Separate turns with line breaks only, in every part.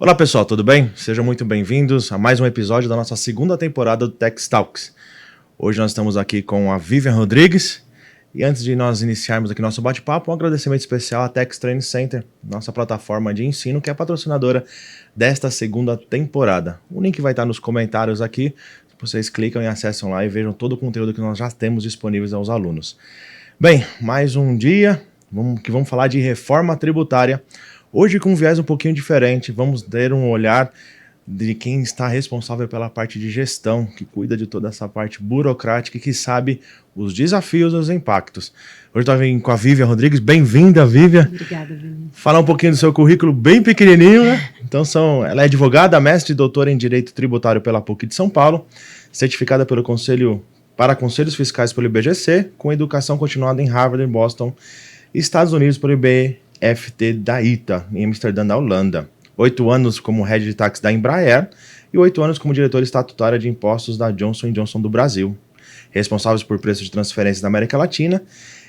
Olá pessoal, tudo bem? Sejam muito bem-vindos a mais um episódio da nossa segunda temporada do Tech Talks. Hoje nós estamos aqui com a Vivian Rodrigues e antes de nós iniciarmos aqui nosso bate-papo, um agradecimento especial à Tex Training Center, nossa plataforma de ensino que é patrocinadora desta segunda temporada. O link vai estar nos comentários aqui, vocês clicam e acessam lá e vejam todo o conteúdo que nós já temos disponíveis aos alunos. Bem, mais um dia que vamos falar de reforma tributária. Hoje com um viés um pouquinho diferente, vamos ter um olhar de quem está responsável pela parte de gestão, que cuida de toda essa parte burocrática e que sabe os desafios e os impactos. Hoje estou com a Vivian Rodrigues, bem-vinda, Vivian.
Obrigada, Vivian.
Falar um pouquinho do seu currículo bem pequenininho, né? Então ela é advogada, mestre e doutora em Direito Tributário pela PUC de São Paulo, certificada pelo Conselho para Conselhos Fiscais pelo IBGC, com educação continuada em Harvard, em Boston, Estados Unidos pelo IBFT da ITA, em Amsterdã, da Holanda. 8 anos como head de tax da Embraer e 8 anos como diretora estatutária de impostos da Johnson & Johnson do Brasil. Responsáveis por preços de transferência da América Latina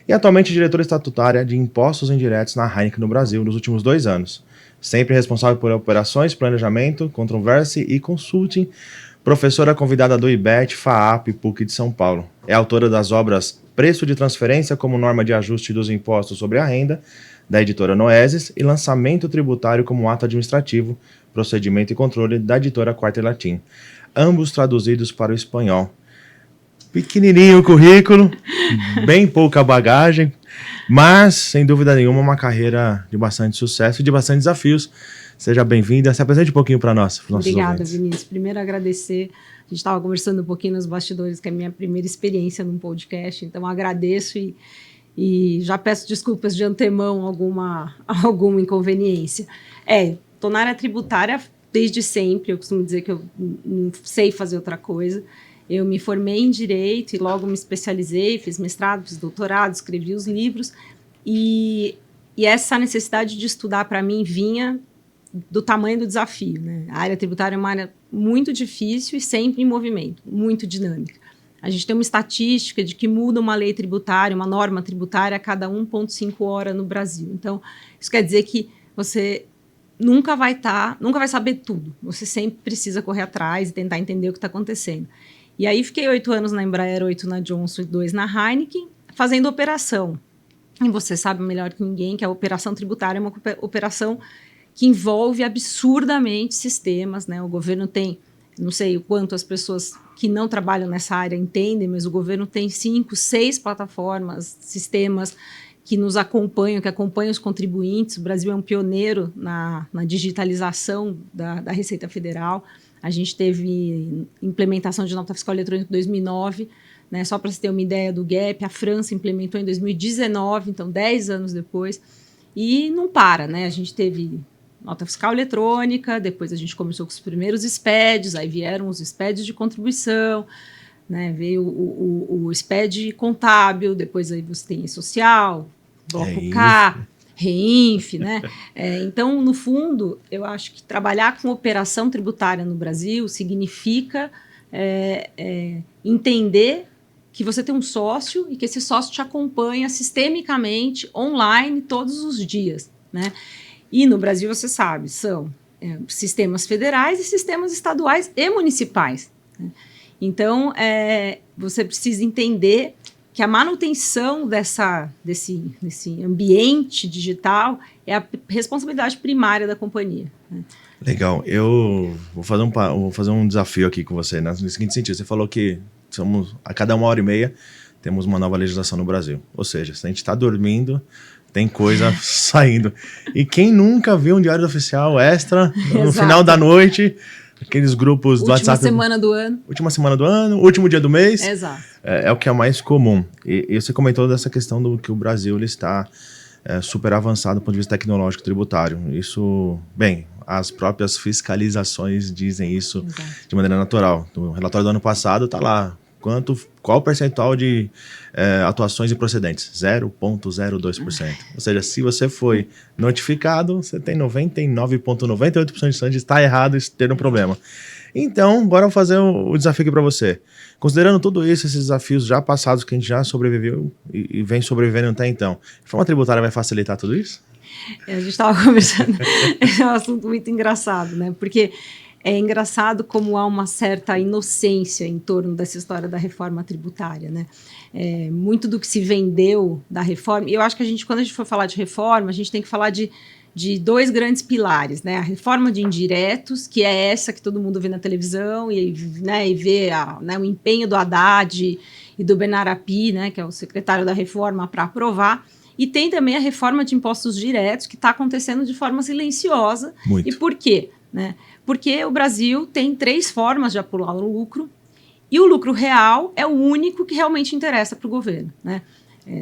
e atualmente diretora estatutária de impostos indiretos na Heineken no Brasil nos últimos 2 anos. Sempre responsável por operações, planejamento, controversy e consulting. Professora convidada do IBET, FAAP e PUC de São Paulo. É autora das obras Preço de Transferência como Norma de Ajuste dos Impostos sobre a Renda, da editora Noeses, e Lançamento Tributário como Ato Administrativo, Procedimento e Controle, da editora Quarta e Latim. Ambos traduzidos para o espanhol. Pequenininho o currículo, bem pouca bagagem, mas, sem dúvida nenhuma, uma carreira de bastante sucesso e de bastante desafios. Seja bem-vinda. Se apresente um pouquinho para nós.
Obrigada, Vinícius. Primeiro, agradecer. A gente estava conversando um pouquinho nos bastidores, que é a minha primeira experiência num podcast, então agradeço e já peço desculpas de antemão alguma inconveniência. Estou na área tributária desde sempre, eu costumo dizer que eu não sei fazer outra coisa. Eu me formei em Direito e logo me especializei, fiz mestrado, fiz doutorado, escrevi os livros e essa necessidade de estudar para mim vinha do tamanho do desafio, né? A área tributária é uma área muito difícil e sempre em movimento, muito dinâmica. A gente tem uma estatística de que muda uma lei tributária, uma norma tributária a cada 1,5 hora no Brasil. Então, isso quer dizer que você nunca vai saber tudo. Você sempre precisa correr atrás e tentar entender o que está acontecendo. E aí fiquei 8 anos na Embraer, 8 na Johnson e 2 na Heineken, fazendo operação. E você sabe melhor que ninguém que a operação tributária é uma operação que envolve absurdamente sistemas, né? O governo tem, não sei o quanto as pessoas que não trabalham nessa área entendem, mas o governo tem 5, 6 plataformas, sistemas que nos acompanham, que acompanham os contribuintes. O Brasil é um pioneiro na digitalização da Receita Federal. A gente teve implementação de nota fiscal eletrônica em 2009, né? Só para você ter uma ideia do gap, a França implementou em 2019, então 10 anos depois, e não para, né? A gente teve nota fiscal eletrônica, depois a gente começou com os primeiros SPEDs, aí vieram os SPEDs de contribuição, né? Veio o SPED contábil, depois aí você tem social, bloco K, REINF, né? Então, no fundo, eu acho que trabalhar com operação tributária no Brasil significa entender que você tem um sócio e que esse sócio te acompanha sistemicamente, online, todos os dias, né? E no Brasil, você sabe, são sistemas federais e sistemas estaduais e municipais, né? Então, você precisa entender que a manutenção desse ambiente digital é a responsabilidade primária da companhia, né?
Legal. Eu vou fazer um desafio aqui com você, né? No seguinte sentido, você falou que a cada 1h30 temos uma nova legislação no Brasil. Ou seja, se a gente está dormindo, tem coisa saindo. E quem nunca viu um diário oficial extra no final da noite, aqueles grupos do WhatsApp. Última semana do ano, último dia do mês.
Exato.
É o que é mais comum. E você comentou dessa questão do que o Brasil ele está super avançado do ponto de vista tecnológico tributário. Isso, bem, as próprias fiscalizações dizem isso. Exato. De maneira natural. No relatório do ano passado está lá. Qual o percentual de atuações improcedentes? 0,02%. Ou seja, se você foi notificado, você tem 99,98% de chance de estar errado e ter um problema. Então, bora fazer o desafio aqui para você. Considerando tudo isso, esses desafios já passados que a gente já sobreviveu e vem sobrevivendo até então, a reforma tributária vai facilitar tudo isso?
A gente estava conversando, é um assunto muito engraçado, né? Porque é engraçado como há uma certa inocência em torno dessa história da reforma tributária, né? Muito do que se vendeu da reforma, e eu acho que quando a gente for falar de reforma, a gente tem que falar de dois grandes pilares, né? A reforma de indiretos, que é essa que todo mundo vê na televisão e vê o empenho do Haddad e do Benarapi, né, que é o secretário da reforma, para aprovar. E tem também a reforma de impostos diretos, que está acontecendo de forma silenciosa.
Muito.
E por quê? Né? Porque o Brasil tem 3 formas de apurar o lucro, e o lucro real é o único que realmente interessa para o governo. Né?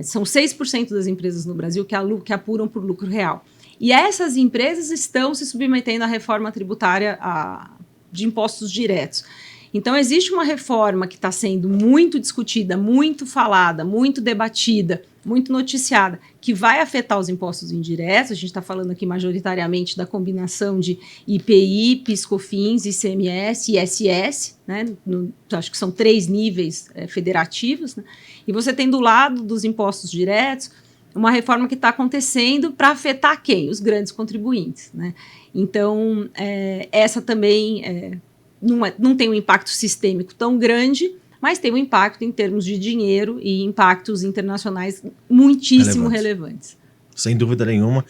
São 6% das empresas no Brasil que apuram por lucro real. E essas empresas estão se submetendo à reforma tributária de impostos diretos. Então, existe uma reforma que está sendo muito discutida, muito falada, muito debatida, muito noticiada, que vai afetar os impostos indiretos. A gente está falando aqui majoritariamente da combinação de IPI, PIS/COFINS, ICMS e ISS, né? Acho que são 3 níveis federativos. Né? E você tem do lado dos impostos diretos uma reforma que está acontecendo para afetar quem? Os grandes contribuintes. Né? Então, essa também não tem um impacto sistêmico tão grande, mas tem um impacto em termos de dinheiro e impactos internacionais muitíssimo relevantes.
Sem dúvida nenhuma.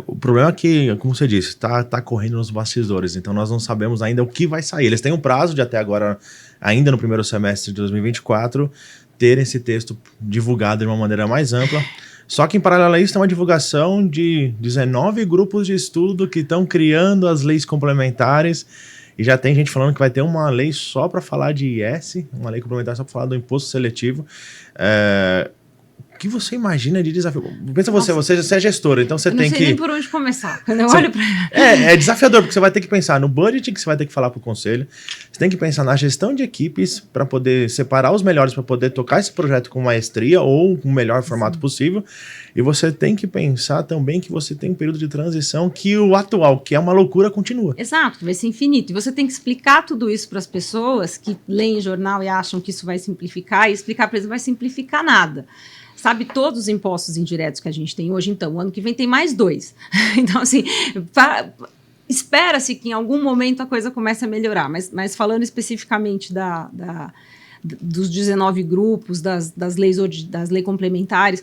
O problema é que, como você disse, está correndo nos bastidores, então nós não sabemos ainda o que vai sair. Eles têm um prazo de até agora, ainda no primeiro semestre de 2024, ter esse texto divulgado de uma maneira mais ampla. Só que, em paralelo a isso, tem uma divulgação de 19 grupos de estudo que estão criando as leis complementares. E já tem gente falando que vai ter uma lei só para falar de IS, uma lei complementar só para falar do imposto seletivo. O que você imagina de desafio? Pensa você é gestora, então você tem que... Eu não sei
nem por onde começar, quando eu olho para...
É desafiador, porque você vai ter que pensar no budget que você vai ter que falar para o conselho, você tem que pensar na gestão de equipes para poder separar os melhores para poder tocar esse projeto com maestria ou com o melhor formato possível, e você tem que pensar também que você tem um período de transição que o atual, que é uma loucura, continua.
Exato, vai ser infinito, e você tem que explicar tudo isso para as pessoas que leem jornal e acham que isso vai simplificar, e explicar para eles não vai simplificar nada. Sabe, todos os impostos indiretos que a gente tem hoje, então, o ano que vem tem mais 2. Então, assim, espera-se que em algum momento a coisa comece a melhorar, mas falando especificamente dos 19 grupos, das leis complementares,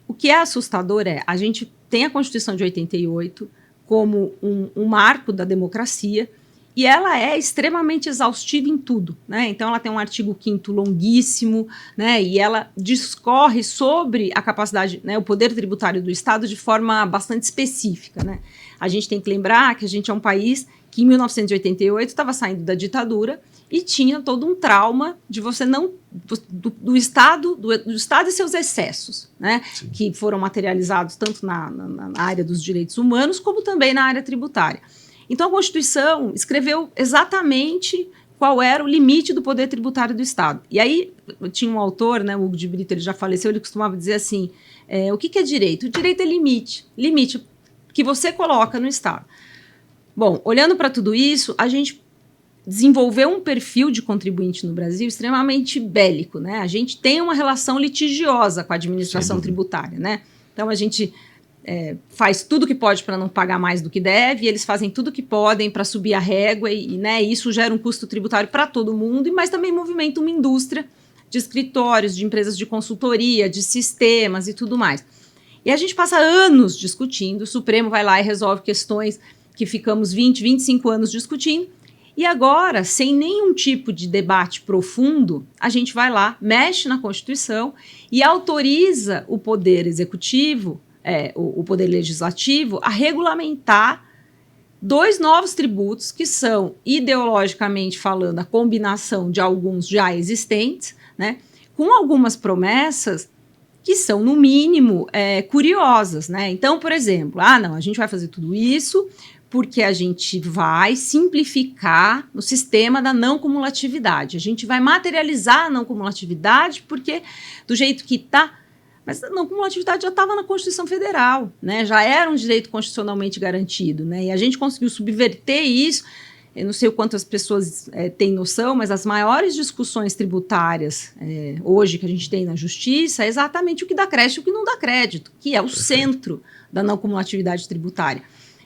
o que é assustador a gente tem a Constituição de 88 como um marco da democracia, e ela é extremamente exaustiva em tudo, né? Então, ela tem um artigo 5º longuíssimo, né? E ela discorre sobre a capacidade, né, o poder tributário do Estado de forma bastante específica, né? A gente tem que lembrar que a gente é um país que, em 1988, estava saindo da ditadura e tinha todo um trauma de você não... do Estado e seus excessos, né? Que foram materializados tanto na área dos direitos humanos como também na área tributária. Então, a Constituição escreveu exatamente qual era o limite do poder tributário do Estado. E aí, tinha um autor, né, o Hugo de Brito, ele já faleceu, ele costumava dizer assim, o que é direito? O direito é limite que você coloca no Estado. Bom, olhando para tudo isso, a gente desenvolveu um perfil de contribuinte no Brasil extremamente bélico, né? A gente tem uma relação litigiosa com a administração tributária, né? Então, a gente... faz tudo que pode para não pagar mais do que deve, e eles fazem tudo que podem para subir a régua, né, isso gera um custo tributário para todo mundo, mas também movimenta uma indústria de escritórios, de empresas de consultoria, de sistemas e tudo mais. E a gente passa anos discutindo, o Supremo vai lá e resolve questões que ficamos 20, 25 anos discutindo, e agora, sem nenhum tipo de debate profundo, a gente vai lá, mexe na Constituição e autoriza o Poder Executivo, o Poder Legislativo, a regulamentar 2 novos tributos que são, ideologicamente falando, a combinação de alguns já existentes, né, com algumas promessas que são, no mínimo, curiosas. Né? Então, por exemplo, a gente vai fazer tudo isso porque a gente vai simplificar o sistema da não cumulatividade. A gente vai materializar a não cumulatividade porque, do jeito que está... Mas a não cumulatividade já estava na Constituição Federal, né? Já era um direito constitucionalmente garantido, né? E a gente conseguiu subverter isso eu não sei o quanto as pessoas têm noção, mas as maiores discussões tributárias hoje que a gente tem na justiça é exatamente o que dá crédito e o que não dá crédito, que é o centro da não cumulatividade tributária.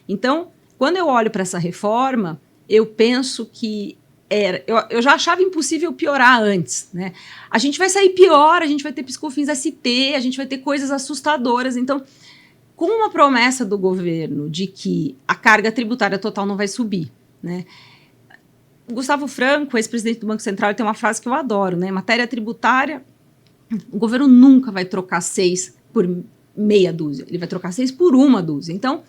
Então, quando eu olho para essa reforma, eu penso que eu já achava impossível piorar antes, né? A gente vai sair pior, a gente vai ter PiscoFins SP, a gente vai ter coisas assustadoras. Então, com uma promessa do governo de que a carga tributária total não vai subir, né? O Gustavo Franco, ex-presidente do Banco Central, tem uma frase que eu adoro, né? Em matéria tributária, o governo nunca vai trocar 6 por meia dúzia, ele vai trocar 6 por uma dúzia. Então,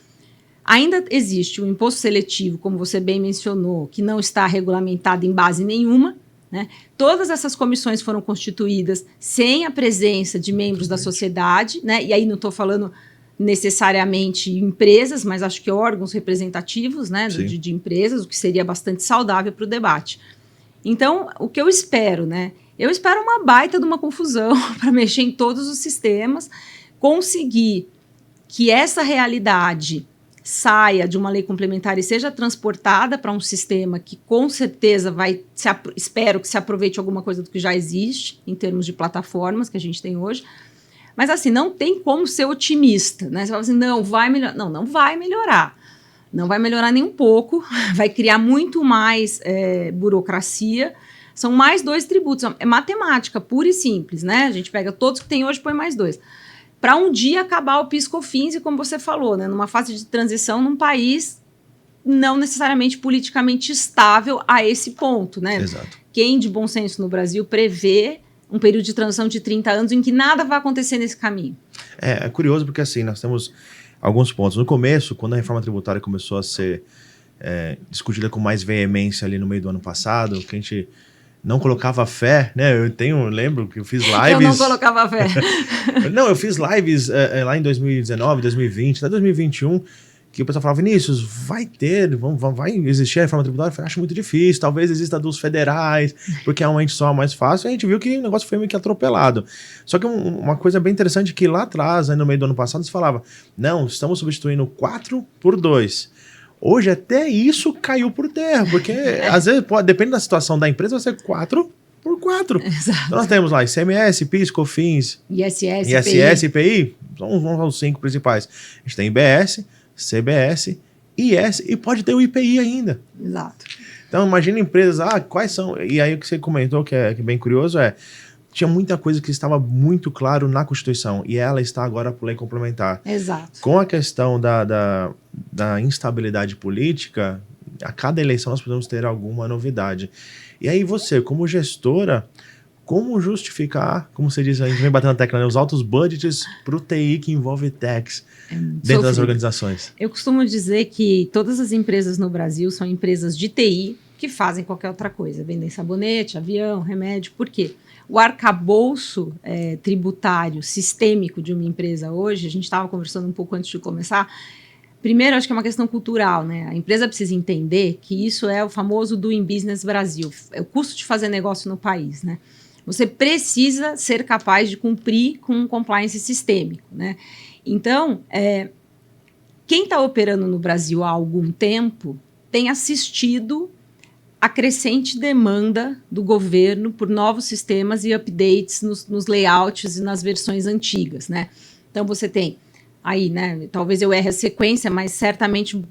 ainda existe o imposto seletivo, como você bem mencionou, que não está regulamentado em base nenhuma, né? Todas essas comissões foram constituídas sem a presença de membros da sociedade, né? E aí não estou falando necessariamente empresas, mas acho que órgãos representativos, né, de empresas, o que seria bastante saudável para o debate. Então, o que eu espero, né? Eu espero uma baita de uma confusão para mexer em todos os sistemas, conseguir que essa realidade saia de uma lei complementar e seja transportada para um sistema que com certeza espero que se aproveite alguma coisa do que já existe em termos de plataformas que a gente tem hoje. Mas assim, não tem como ser otimista, né? Você fala assim, não, vai melhorar. Não, não vai melhorar. Não vai melhorar nem um pouco, vai criar muito mais burocracia. São mais 2 tributos, é matemática pura e simples, né? A gente pega todos que tem hoje e põe mais 2. Para um dia acabar o PiscoFins, e como você falou, né, numa fase de transição num país não necessariamente politicamente estável a esse ponto, né?
Exato.
Quem de bom senso no Brasil prevê um período de transição de 30 anos em que nada vai acontecer nesse caminho?
É curioso porque assim, nós temos alguns pontos. No começo, quando a reforma tributária começou a ser discutida com mais veemência ali no meio do ano passado, que a gente não colocava fé, né? Lembro que eu fiz lives...
Eu não colocava fé.
Não, eu fiz lives lá em 2019, 2020, até 2021, que o pessoal falava, Vinícius, vai existir a reforma tributária? Eu falei, acho muito difícil, talvez exista dos federais, porque é um ente só mais fácil. E a gente viu que o negócio foi meio que atropelado. Só que uma coisa bem interessante que lá atrás, no meio do ano passado, se falava, não, estamos substituindo 4 por 2. Hoje até isso caiu por terra, porque às vezes, depende da situação da empresa, vai ser 4 por 4.
Exato.
Então nós temos lá ICMS, PIS, COFINS,
ISS,
IPI, são os 5 principais. A gente tem IBS, CBS, IS e pode ter o IPI ainda.
Exato.
Então imagina empresas, quais são... E aí o que você comentou, que é bem curioso, tinha muita coisa que estava muito claro na Constituição e ela está agora por lei complementar.
Exato.
Com a questão da instabilidade política, a cada eleição nós podemos ter alguma novidade. E aí você, como gestora, como justificar, como você diz, a gente vem batendo na tecla, né, os altos budgets para o TI que envolve tax dentro das organizações?
Eu costumo dizer que todas as empresas no Brasil são empresas de TI que fazem qualquer outra coisa, vendem sabonete, avião, remédio. Por quê? O arcabouço tributário sistêmico de uma empresa hoje, a gente estava conversando um pouco antes de começar, primeiro acho que é uma questão cultural, né? A empresa precisa entender que isso é o famoso Doing Business Brasil, é o custo de fazer negócio no país, né? Você precisa ser capaz de cumprir com um compliance sistêmico, né? Então, quem está operando no Brasil há algum tempo tem assistido a crescente demanda do governo por novos sistemas e updates nos layouts e nas versões antigas, né? Então, você tem aí, né? Talvez eu erre a sequência, mas certamente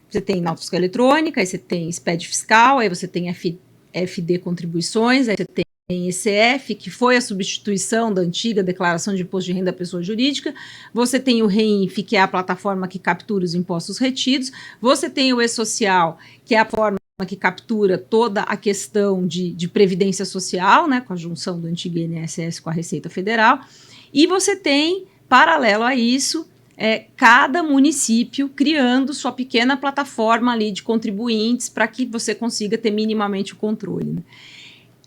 você tem nota fiscal eletrônica, aí você tem SPED fiscal, aí você tem FD contribuições, aí você tem ECF, que foi a substituição da antiga declaração de imposto de renda da pessoa jurídica, você tem o REINF, que é a plataforma que captura os impostos retidos, você tem o E-Social, que é a forma que captura toda a questão de previdência social, né, com a junção do antigo INSS com a Receita Federal, e você tem, paralelo a isso, cada município criando sua pequena plataforma ali de contribuintes para que você consiga ter minimamente o controle, né?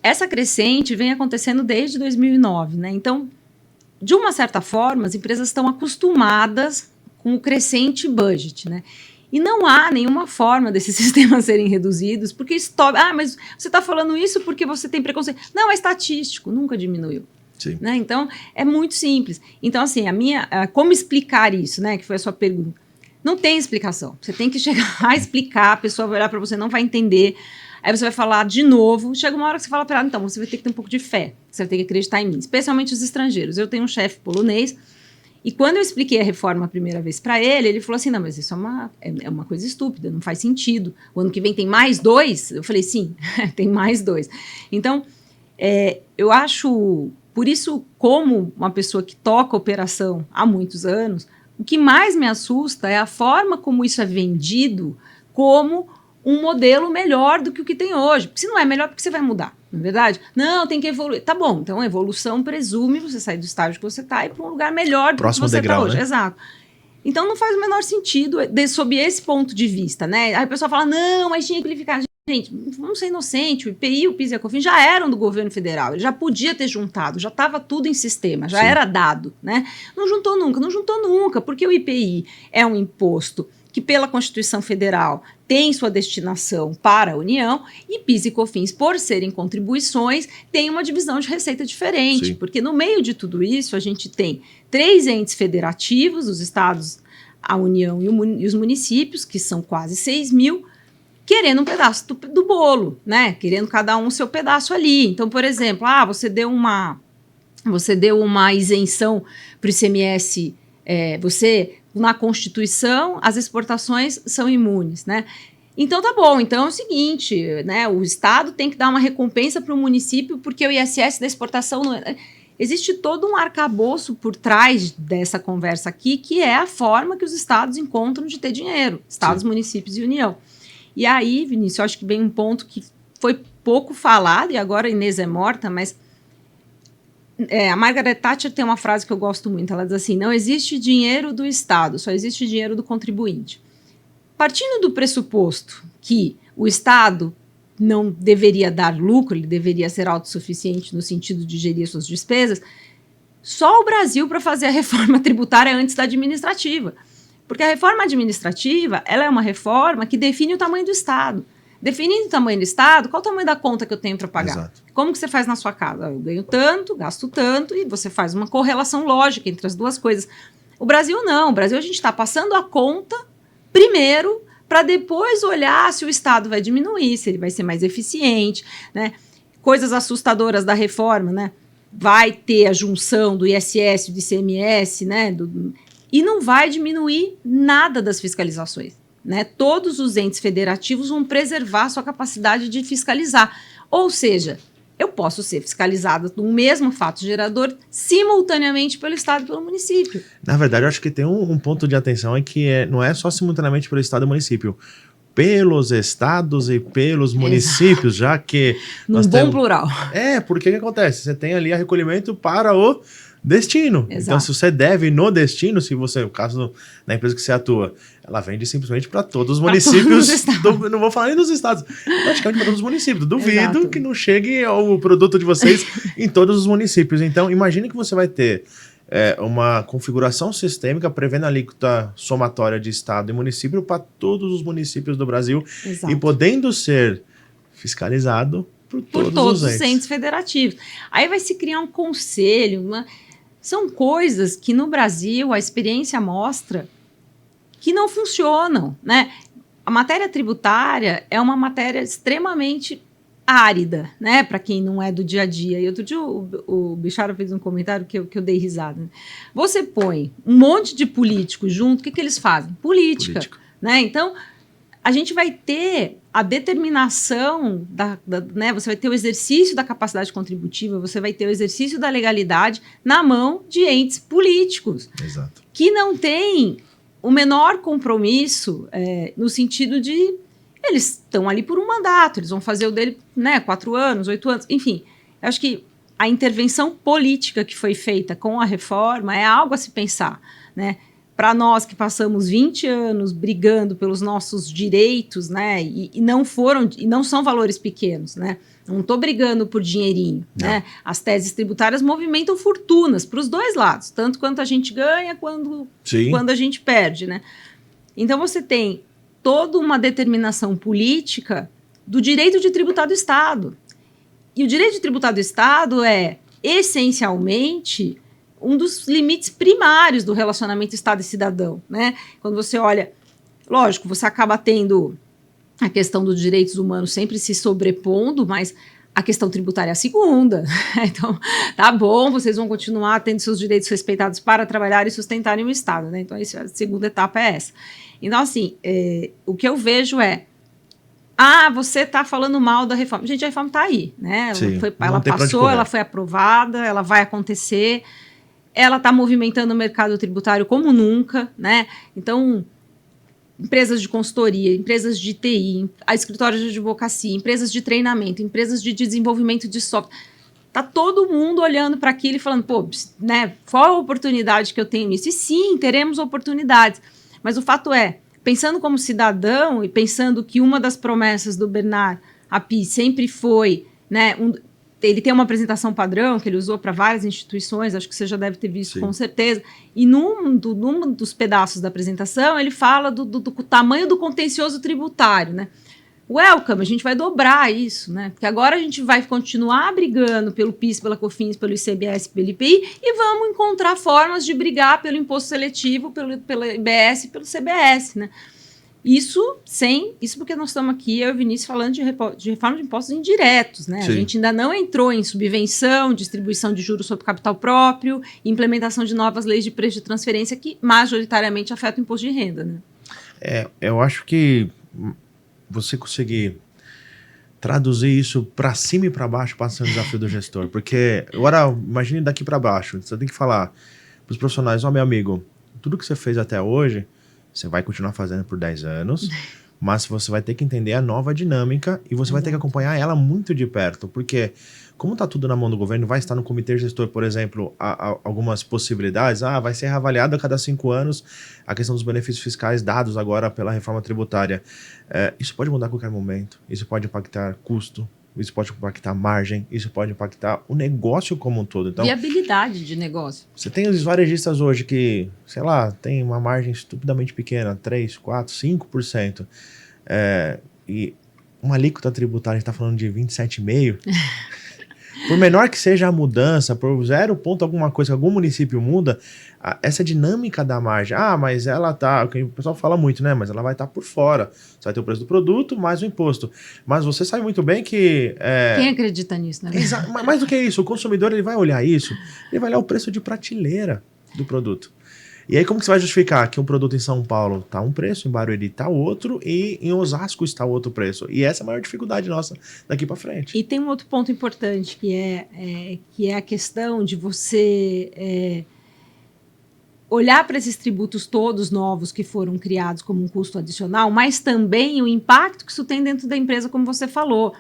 Essa crescente vem acontecendo desde 2009, né? Então, de uma certa forma, as empresas estão acostumadas com o crescente budget, né? E não há nenhuma forma desses sistemas serem reduzidos, porque mas você está falando isso porque você tem preconceito. Não, é estatístico, nunca diminuiu.
Sim.
Né? Então, é muito simples. Então, assim, como explicar isso, né? Que foi a sua pergunta. Não tem explicação. Você tem que chegar a explicar, a pessoa vai olhar para você, não vai entender. Aí você vai falar de novo. Chega uma hora que você fala para ela, então, você vai ter que ter um pouco de fé. Você vai ter que acreditar em mim, especialmente os estrangeiros. Eu tenho um chefe polonês, e quando eu expliquei a reforma a primeira vez para ele, ele falou assim, não, mas isso é uma coisa estúpida, não faz sentido. O ano que vem tem mais 2? Eu falei, sim, tem mais 2. Então, eu acho, por isso, como uma pessoa que toca operação há muitos anos, o que mais me assusta é a forma como isso é vendido como um modelo melhor do que o que tem hoje. Porque se não é melhor, porque você vai mudar, não é verdade? Não, tem que evoluir. Tá bom, então a evolução presume você sair do estágio que você está e ir para um lugar melhor do
próximo
que você está hoje.
né?
Exato. Então não faz o menor sentido sob esse ponto de vista, né? Aí o pessoal fala, não, mas tinha que ficar... Gente, vamos ser inocentes, o IPI, o PIS e a COFINS já eram do governo federal, ele já podia ter juntado, já estava tudo em sistema, já era dado, né? Não juntou nunca, porque o IPI é um imposto que pela Constituição Federal tem sua destinação para a União, e PIS e COFINS, por serem contribuições, tem uma divisão de receita diferente, porque no meio de tudo isso a gente tem 3 entes federativos, os estados, a União e os municípios, que são quase 6 mil, querendo um pedaço do bolo, né? Querendo cada um seu pedaço ali. Então, por exemplo, você deu uma isenção para o ICMS, na Constituição, as exportações são imunes, né? Então, tá bom. Então, é o seguinte, né? O Estado tem que dar uma recompensa para o município porque o ISS da exportação não é... Existe todo um arcabouço por trás dessa conversa aqui, que é a forma que os estados encontram de ter dinheiro. Estados, municípios e União. E aí, Vinícius, eu acho que vem um ponto que foi pouco falado, e agora a Inês é morta, mas a Margaret Thatcher tem uma frase que eu gosto muito, ela diz assim, não existe dinheiro do Estado, só existe dinheiro do contribuinte. Partindo do pressuposto que o Estado não deveria dar lucro, ele deveria ser autossuficiente no sentido de gerir suas despesas, só o Brasil para fazer a reforma tributária antes da administrativa. Porque a reforma administrativa, ela é uma reforma que define o tamanho do Estado. Definindo o tamanho do Estado, qual o tamanho da conta que eu tenho para pagar? Exato. Como que você faz na sua casa? Eu ganho tanto, gasto tanto, e você faz uma correlação lógica entre as duas coisas. O Brasil não. O Brasil a gente está passando a conta primeiro para depois olhar se o Estado vai diminuir, se ele vai ser mais eficiente, né? Coisas assustadoras da reforma, né? Vai ter a junção do ISS, do ICMS, né? E não vai diminuir nada das fiscalizações, né? Todos os entes federativos vão preservar sua capacidade de fiscalizar. Ou seja, eu posso ser fiscalizada do mesmo fato gerador simultaneamente pelo Estado e pelo município.
Na verdade, eu acho que tem um ponto de atenção é que não é só simultaneamente pelo Estado e município, pelos estados e pelos municípios, já que...
Num bom plural.
Porque o que acontece? Você tem ali a recolhimento para o destino. Exato. Então, se você deve no destino, se você, no caso da empresa que você atua, ela vende simplesmente para todos os municípios, não vou falar nem dos estados, praticamente para todos os municípios. Duvido Exato. Que não chegue o produto de vocês em todos os municípios. Então, imagine que você vai ter uma configuração sistêmica prevendo a alíquota somatória de estado e município para todos os municípios do Brasil. Exato. E podendo ser fiscalizado por todos os entes
federativos. Aí vai se criar um conselho, são coisas que no Brasil a experiência mostra que não funcionam, né? A matéria tributária é uma matéria extremamente árida, né? Para quem não é do dia a dia. E outro dia o Bichara fez um comentário que eu dei risada. Né? Você põe um monte de políticos junto, o que eles fazem? Política. Né? Então, a gente vai ter a determinação, né? Você vai ter o exercício da capacidade contributiva, você vai ter o exercício da legalidade na mão de entes políticos.
Exato.
Que não têm o menor compromisso no sentido de eles estão ali por um mandato, eles vão fazer o dele, né, 4 anos, 8 anos, enfim. Eu acho que a intervenção política que foi feita com a reforma é algo a se pensar, né? Para nós que passamos 20 anos brigando pelos nossos direitos, né, e não são valores pequenos, né? Não estou brigando por dinheirinho, né? As teses tributárias movimentam fortunas para os dois lados, tanto quanto a gente ganha, quando a gente perde, né? Então você tem toda uma determinação política do direito de tributar do Estado. E o direito de tributar do Estado é, essencialmente, um dos limites primários do relacionamento Estado e cidadão, né? Quando você olha, lógico, você acaba tendo a questão dos direitos humanos sempre se sobrepondo, mas a questão tributária é a segunda. Então, tá bom, vocês vão continuar tendo seus direitos respeitados para trabalhar e sustentarem o Estado, né? Então, a segunda etapa é essa. Então, assim, o que eu vejo é, você está falando mal da reforma. Gente, a reforma está aí, né? Ela passou, ela foi aprovada, ela vai acontecer, ela está movimentando o mercado tributário como nunca, né? Então, empresas de consultoria, empresas de TI, escritórios de advocacia, empresas de treinamento, empresas de desenvolvimento de software. Está todo mundo olhando para aquilo e falando, pô, né, qual a oportunidade que eu tenho nisso? E sim, teremos oportunidades. Mas o fato é, pensando como cidadão e pensando que uma das promessas do Bernard Api sempre foi, né, ele tem uma apresentação padrão que ele usou para várias instituições, acho que você já deve ter visto. Sim. Com certeza, e num dos pedaços da apresentação ele fala do tamanho do contencioso tributário, né? Welcome, a gente vai dobrar isso, né? Porque agora a gente vai continuar brigando pelo PIS, pela COFINS, pelo ICMS, pelo IPI, e vamos encontrar formas de brigar pelo imposto seletivo, pelo IBS e pelo CBS, né? Isso porque nós estamos aqui, eu e o Vinícius, falando de reforma de impostos indiretos, né? Sim. A gente ainda não entrou em subvenção, distribuição de juros sobre capital próprio, implementação de novas leis de preço de transferência que majoritariamente afetam o imposto de renda, né?
Eu acho que você conseguir traduzir isso para cima e para baixo passa a ser um desafio do gestor, porque agora imagine daqui para baixo, você tem que falar para os profissionais, meu amigo, tudo que você fez até hoje você vai continuar fazendo por 10 anos, mas você vai ter que entender a nova dinâmica e você vai ter que acompanhar ela muito de perto, porque como está tudo na mão do governo, vai estar no comitê gestor, por exemplo, algumas possibilidades, vai ser reavaliado a cada 5 anos a questão dos benefícios fiscais dados agora pela reforma tributária. Isso pode mudar a qualquer momento, isso pode impactar custo, isso pode impactar margem, isso pode impactar o negócio como um todo. Então,
viabilidade de negócio.
Você tem os varejistas hoje que, sei lá, tem uma margem estupidamente pequena, 3, 4, 5%. E uma alíquota tributária, a gente está falando de 27,5%. Por menor que seja a mudança, por 0 ponto alguma coisa que algum município muda, essa dinâmica da margem, mas ela tá, o pessoal fala muito, né? Mas ela vai estar por fora. Você vai ter o preço do produto mais o imposto. Mas você sabe muito bem que...
Quem acredita nisso, né?
Mais do que isso, o consumidor ele vai olhar isso, ele vai olhar o preço de prateleira do produto. E aí como que você vai justificar que um produto em São Paulo está um preço, em Barueri está outro e em Osasco está outro preço? E essa é a maior dificuldade nossa daqui para frente.
E tem um outro ponto importante que é a questão de você olhar para esses tributos todos novos que foram criados como um custo adicional, mas também o impacto que isso tem dentro da empresa, como você falou.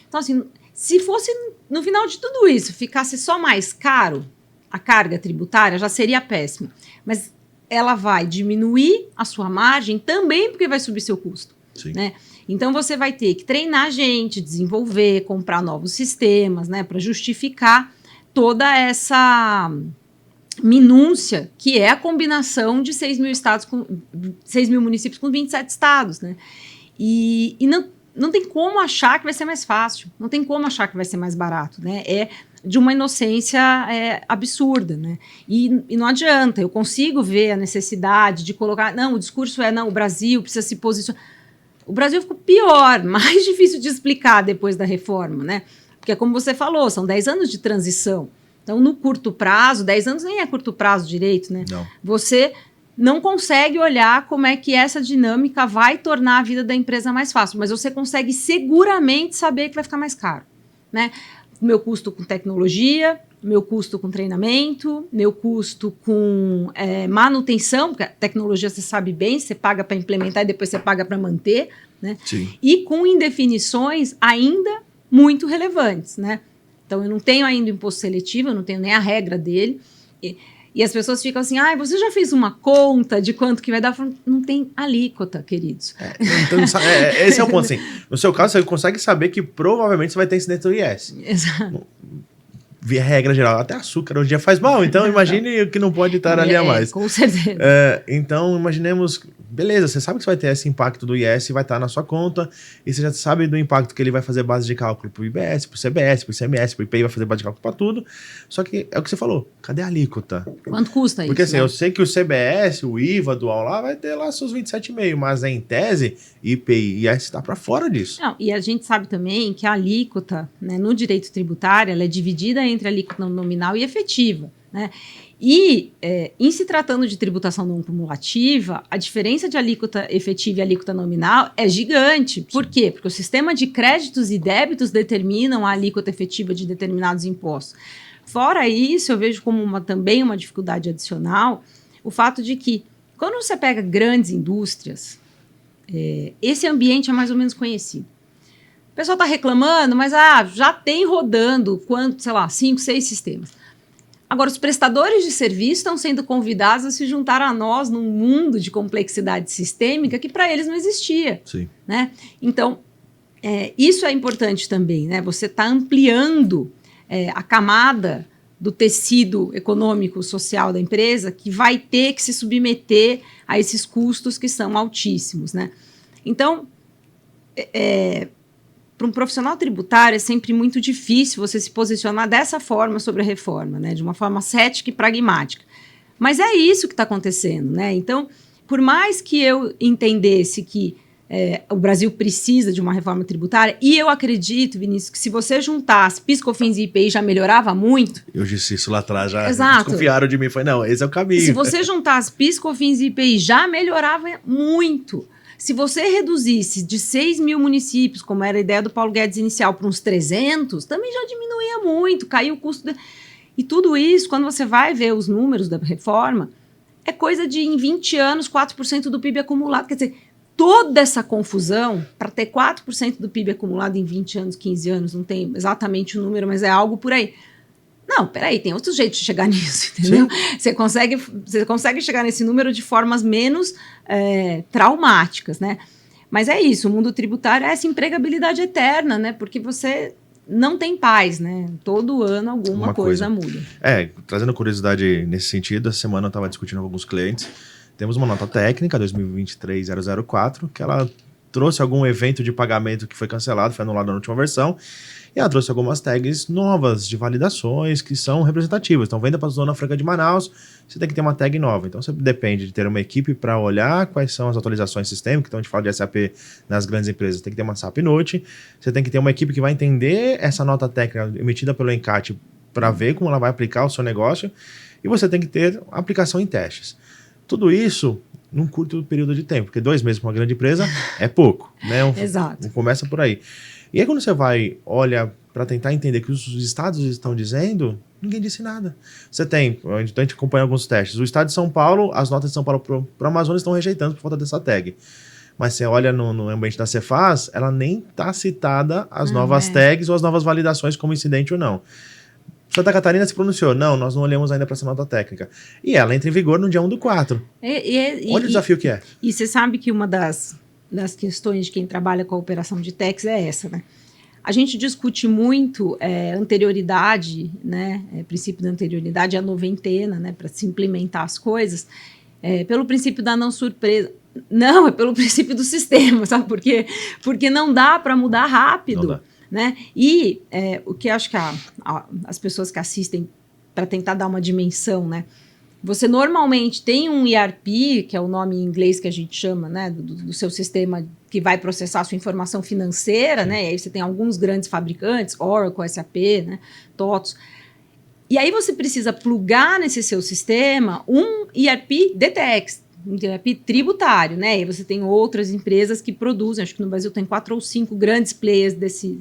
Então, assim, se fosse no final de tudo isso, ficasse só mais caro a carga tributária, já seria péssimo. Mas ela vai diminuir a sua margem também porque vai subir seu custo.
Sim.
Né? Então, você vai ter que treinar gente, desenvolver, comprar novos sistemas, né, para justificar toda essa minúcia que é a combinação de 6 mil municípios com 27 estados. Né? E não tem como achar que vai ser mais fácil, não tem como achar que vai ser mais barato. Né? É de uma inocência absurda, né? E não adianta, eu consigo ver a necessidade de colocar, o discurso o Brasil precisa se posicionar. O Brasil ficou pior, mais difícil de explicar depois da reforma, né? Porque, como você falou, são 10 anos de transição. Então, no curto prazo, 10 anos nem é curto prazo direito, né?
Não.
Você não consegue olhar como é que essa dinâmica vai tornar a vida da empresa mais fácil, mas você consegue seguramente saber que vai ficar mais caro, né? Meu custo com tecnologia, meu custo com treinamento, meu custo com manutenção, porque a tecnologia você sabe bem, você paga para implementar e depois você paga para manter, né?
Sim.
E com indefinições ainda muito relevantes, né? Então, eu não tenho ainda o imposto seletivo, eu não tenho nem a regra dele, e as pessoas ficam assim, você já fez uma conta de quanto que vai dar? Não tem alíquota, queridos.
Então, esse é o ponto, assim. No seu caso, você consegue saber que provavelmente você vai ter incidente do IS.
Exato.
Via regra geral, até açúcar hoje em dia faz mal, então imagine o que não pode estar ali a mais.
Com certeza.
Então, imaginemos beleza, você sabe que você vai ter esse impacto do IS, vai estar na sua conta, e você já sabe do impacto que ele vai fazer base de cálculo para o IBS, para o CBS, para o ICMS, para o IPI, vai fazer base de cálculo para tudo. Só que é o que você falou, cadê a alíquota?
Quanto custa isso?
Porque assim,
né?
eu sei que o CBS, o IVA dual lá, vai ter lá seus 27,5, mas em tese, IPI e IS está para fora disso.
Não, e a gente sabe também que a alíquota, né, no direito tributário, ela é dividida entre alíquota nominal e efetiva, né? E, em se tratando de tributação não cumulativa, a diferença de alíquota efetiva e alíquota nominal é gigante. Por quê? Porque o sistema de créditos e débitos determinam a alíquota efetiva de determinados impostos. Fora isso, eu vejo como também uma dificuldade adicional o fato de que, quando você pega grandes indústrias, esse ambiente é mais ou menos conhecido. O pessoal está reclamando, mas já tem rodando, sei lá, 5, 6 sistemas. Agora, os prestadores de serviço estão sendo convidados a se juntar a nós num mundo de complexidade sistêmica que para eles não existia.
Sim.
Né? Então, isso é importante também, né? Você está ampliando a camada do tecido econômico social da empresa que vai ter que se submeter a esses custos que são altíssimos. Né? Então, para um profissional tributário é sempre muito difícil você se posicionar dessa forma sobre a reforma, né? De uma forma cética e pragmática. Mas é isso que está acontecendo, né? Então, por mais que eu entendesse que o Brasil precisa de uma reforma tributária, e eu acredito, Vinícius, que se você juntasse PIS, COFINS e IPI já melhorava muito.
Eu disse isso lá atrás, já
Exato.
Desconfiaram de mim, foi não, esse é o caminho.
Se você juntasse PIS, COFINS e IPI já melhorava muito. Se você reduzisse de 6 mil municípios, como era a ideia do Paulo Guedes inicial, para uns 300, também já diminuía muito, caiu o custo. E tudo isso, quando você vai ver os números da reforma, é coisa de, em 20 anos, 4% do PIB acumulado. Quer dizer, toda essa confusão, para ter 4% do PIB acumulado em 20 anos, 15 anos, não tem exatamente o número, mas é algo por aí. Não, peraí, tem outros jeitos de chegar nisso, entendeu? Você consegue chegar nesse número de formas menos traumáticas, né? Mas é isso, o mundo tributário é essa empregabilidade eterna, né? Porque você não tem paz, né? Todo ano alguma coisa muda.
Trazendo curiosidade nesse sentido, essa semana eu estava discutindo com alguns clientes, temos uma nota técnica, 2023-004, que ela trouxe algum evento de pagamento que foi cancelado, foi anulado na última versão, e ela trouxe algumas tags novas de validações que são representativas. Então, venda para a Zona Franca de Manaus, você tem que ter uma tag nova. Então, você depende de ter uma equipe para olhar quais são as atualizações sistêmicas. Então, a gente fala de SAP nas grandes empresas, tem que ter uma SAP Note. Você tem que ter uma equipe que vai entender essa nota técnica emitida pelo ENCAT para ver como ela vai aplicar o seu negócio. E você tem que ter aplicação em testes. Tudo isso num curto período de tempo, porque 2 meses para uma grande empresa é pouco, né?
Exato.
Começa por aí. E aí quando você olha para tentar entender o que os estados estão dizendo, ninguém disse nada. A gente acompanha alguns testes. O estado de São Paulo, as notas de São Paulo para o Amazonas estão rejeitando por falta dessa tag. Mas você olha no ambiente da Cefaz, ela nem está citada as novas tags ou as novas validações como incidente ou não. Santa Catarina se pronunciou, não, nós não olhamos ainda para essa nota técnica. E ela entra em vigor no dia 1/4. Olha o desafio que é.
E você sabe que uma das questões de quem trabalha com a operação de tax é essa, né? A gente discute muito anterioridade, né? Princípio da anterioridade, a noventena, né? Para se implementar as coisas, pelo princípio da não surpresa. Não, é pelo princípio do sistema, sabe por quê? Porque não dá para mudar rápido. Não dá. Né? E o que acho que as pessoas que assistem, para tentar dar uma dimensão, né? Você normalmente tem um ERP, que é o nome em inglês que a gente chama, né? Do seu sistema que vai processar a sua informação financeira, né? E aí você tem alguns grandes fabricantes, Oracle, SAP, né? TOTOS. E aí você precisa plugar nesse seu sistema um ERP DTX, um ERP tributário, né? E você tem outras empresas que produzem, acho que no Brasil tem 4 ou 5 grandes players desse.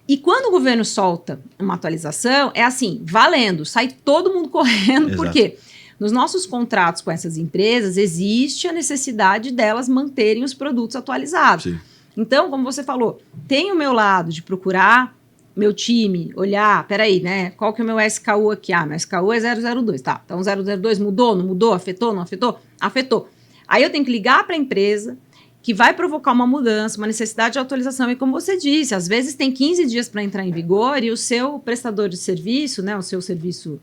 E quando o governo solta uma atualização, é assim, valendo, sai todo mundo correndo. Exato. Porque nos nossos contratos com essas empresas existe a necessidade delas manterem os produtos atualizados. Sim. Então, como você falou, tem o meu lado de procurar meu time, olhar, peraí, né? Qual que é o meu SKU aqui? Meu SKU é 002, tá? Então, 002 mudou, não mudou, afetou, não afetou? Afetou. Aí eu tenho que ligar para a empresa que vai provocar uma mudança, uma necessidade de atualização. E como você disse, às vezes tem 15 dias para entrar em vigor e o seu prestador de serviço, né? O seu serviço,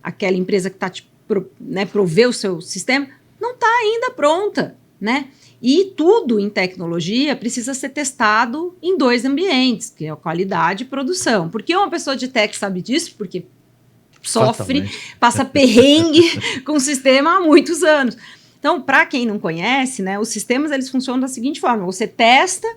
aquela empresa que está te provê o seu sistema, não está ainda pronta, né? E tudo em tecnologia precisa ser testado em 2 ambientes, que é a qualidade e produção. Por que uma pessoa de tech sabe disso? Porque sofre, passa perrengue com o sistema há muitos anos. Então, para quem não conhece, né, os sistemas eles funcionam da seguinte forma: você testa,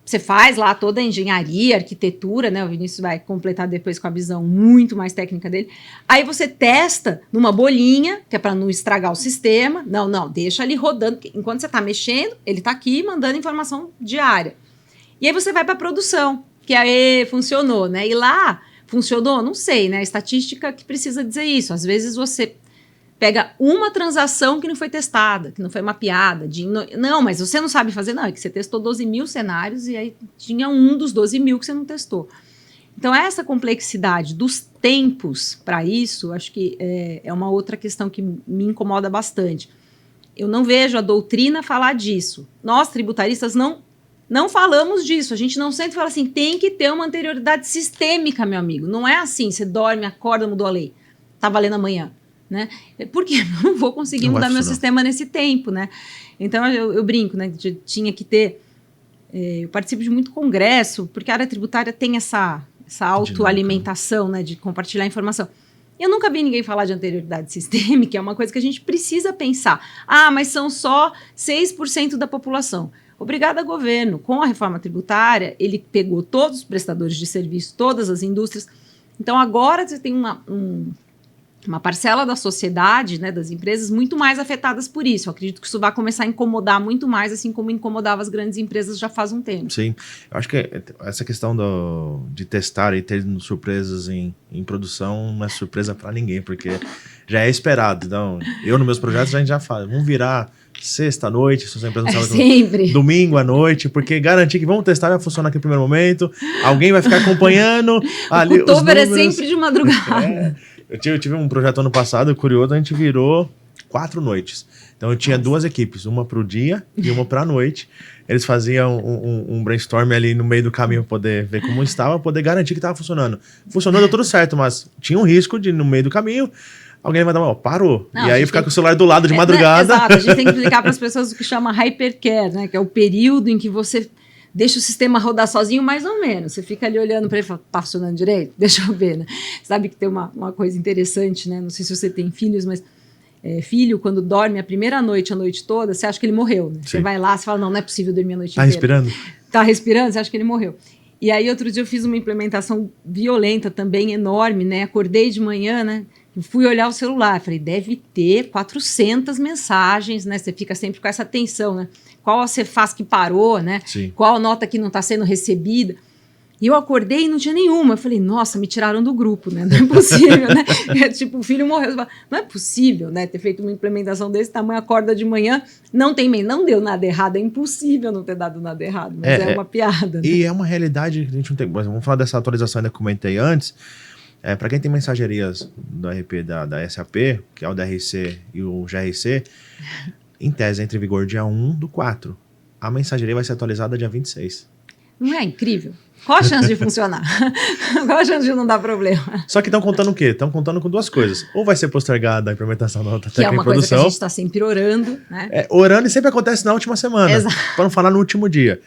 você faz lá toda a engenharia, arquitetura, né? O Vinícius vai completar depois com a visão muito mais técnica dele. Aí você testa numa bolinha, que é para não estragar o sistema. Não, deixa ali rodando. Enquanto você está mexendo, ele está aqui mandando informação diária. E aí você vai para a produção, que aí funcionou, né? E lá funcionou? Não sei, né? A estatística que precisa dizer isso. Às vezes você pega uma transação que não foi testada, que não foi mapeada. Não, mas você não sabe fazer. Não, é que você testou 12 mil cenários e aí tinha um dos 12 mil que você não testou. Então, essa complexidade dos tempos para isso, acho que é uma outra questão que me incomoda bastante. Eu não vejo a doutrina falar disso. Nós, tributaristas, não falamos disso. A gente não sempre fala assim, tem que ter uma anterioridade sistêmica, meu amigo. Não é assim, você dorme, acorda, mudou a lei. Tá valendo amanhã. Né? Porque eu não vou conseguir mudar meu sistema nesse tempo, né? Então eu brinco, né? Tinha que ter. Eu participo de muito congresso, porque a área tributária tem essa autoalimentação, né? De compartilhar informação. Eu nunca vi ninguém falar de anterioridade sistêmica, é uma coisa que a gente precisa pensar. Ah, mas são só 6% da população. Obrigada, governo. Com a reforma tributária, ele pegou todos os prestadores de serviço, todas as indústrias. Então agora você tem uma parcela da sociedade, né, das empresas, muito mais afetadas por isso. Eu acredito que isso vai começar a incomodar muito mais, assim como incomodava as grandes empresas já faz um tempo.
Sim, eu acho que essa questão de testar e ter surpresas em produção não é surpresa para ninguém, porque já é esperado. Então, eu nos meus projetos a gente já fala, vamos virar sexta-noite, se a empresa não sabe,
sempre.
Domingo à noite, porque garantir que vamos testar, vai funcionar naquele primeiro momento, alguém vai ficar acompanhando.
O October é sempre de madrugada.
Eu tive um projeto ano passado, curioso, a gente virou 4 noites. Então eu tinha 2 equipes, uma para o dia e uma para a noite. Eles faziam um brainstorm ali no meio do caminho para poder ver como estava, poder garantir que estava funcionando. Funcionou, deu tudo certo, mas tinha um risco de, no meio do caminho, alguém vai dar parou. Não, e aí ficar com o celular do lado de madrugada.
Exato, a gente tem que explicar para as pessoas o que chama hypercare, né? Que é o período em que você deixa o sistema rodar sozinho, mais ou menos. Você fica ali olhando para ele e fala, tá funcionando direito? Deixa eu ver, né? Sabe que tem uma coisa interessante, né? Não sei se você tem filhos, mas filho, quando dorme a primeira noite, a noite toda, você acha que ele morreu, né? Você vai lá, você fala, não é possível dormir a noite inteira.
Tá respirando?
Tá respirando, você acha que ele morreu. E aí, outro dia eu fiz uma implementação violenta também, enorme, né? Acordei de manhã, né? Fui olhar o celular, falei, deve ter 400 mensagens, né? Você fica sempre com essa tensão, né? Qual a Cefaz que parou, né?
Sim.
Qual a nota que não está sendo recebida. E eu acordei e não tinha nenhuma. Eu falei, nossa, me tiraram do grupo, né? Não é possível, né? Tipo, o filho morreu. Não é possível, né? Ter feito uma implementação desse tamanho, acorda de manhã, não deu nada errado. É impossível não ter dado nada errado, mas é uma piada. Né?
E é uma realidade que a gente não tem. Vamos falar dessa atualização ainda que comentei antes. Para quem tem mensagerias do RP da SAP, que é o DRC e o GRC, em tese, entra em vigor dia 1/4. A mensageria vai ser atualizada dia 26.
Não é incrível? Qual a chance de funcionar? Qual a chance de não dar problema?
Só que estão contando o quê? Estão contando com 2 coisas. Ou vai ser postergada a implementação da outra técnica de produção. Que é uma coisa que a
gente está sempre orando. Né?
Orando e sempre acontece na última semana.
Exato.
Para não falar no último dia.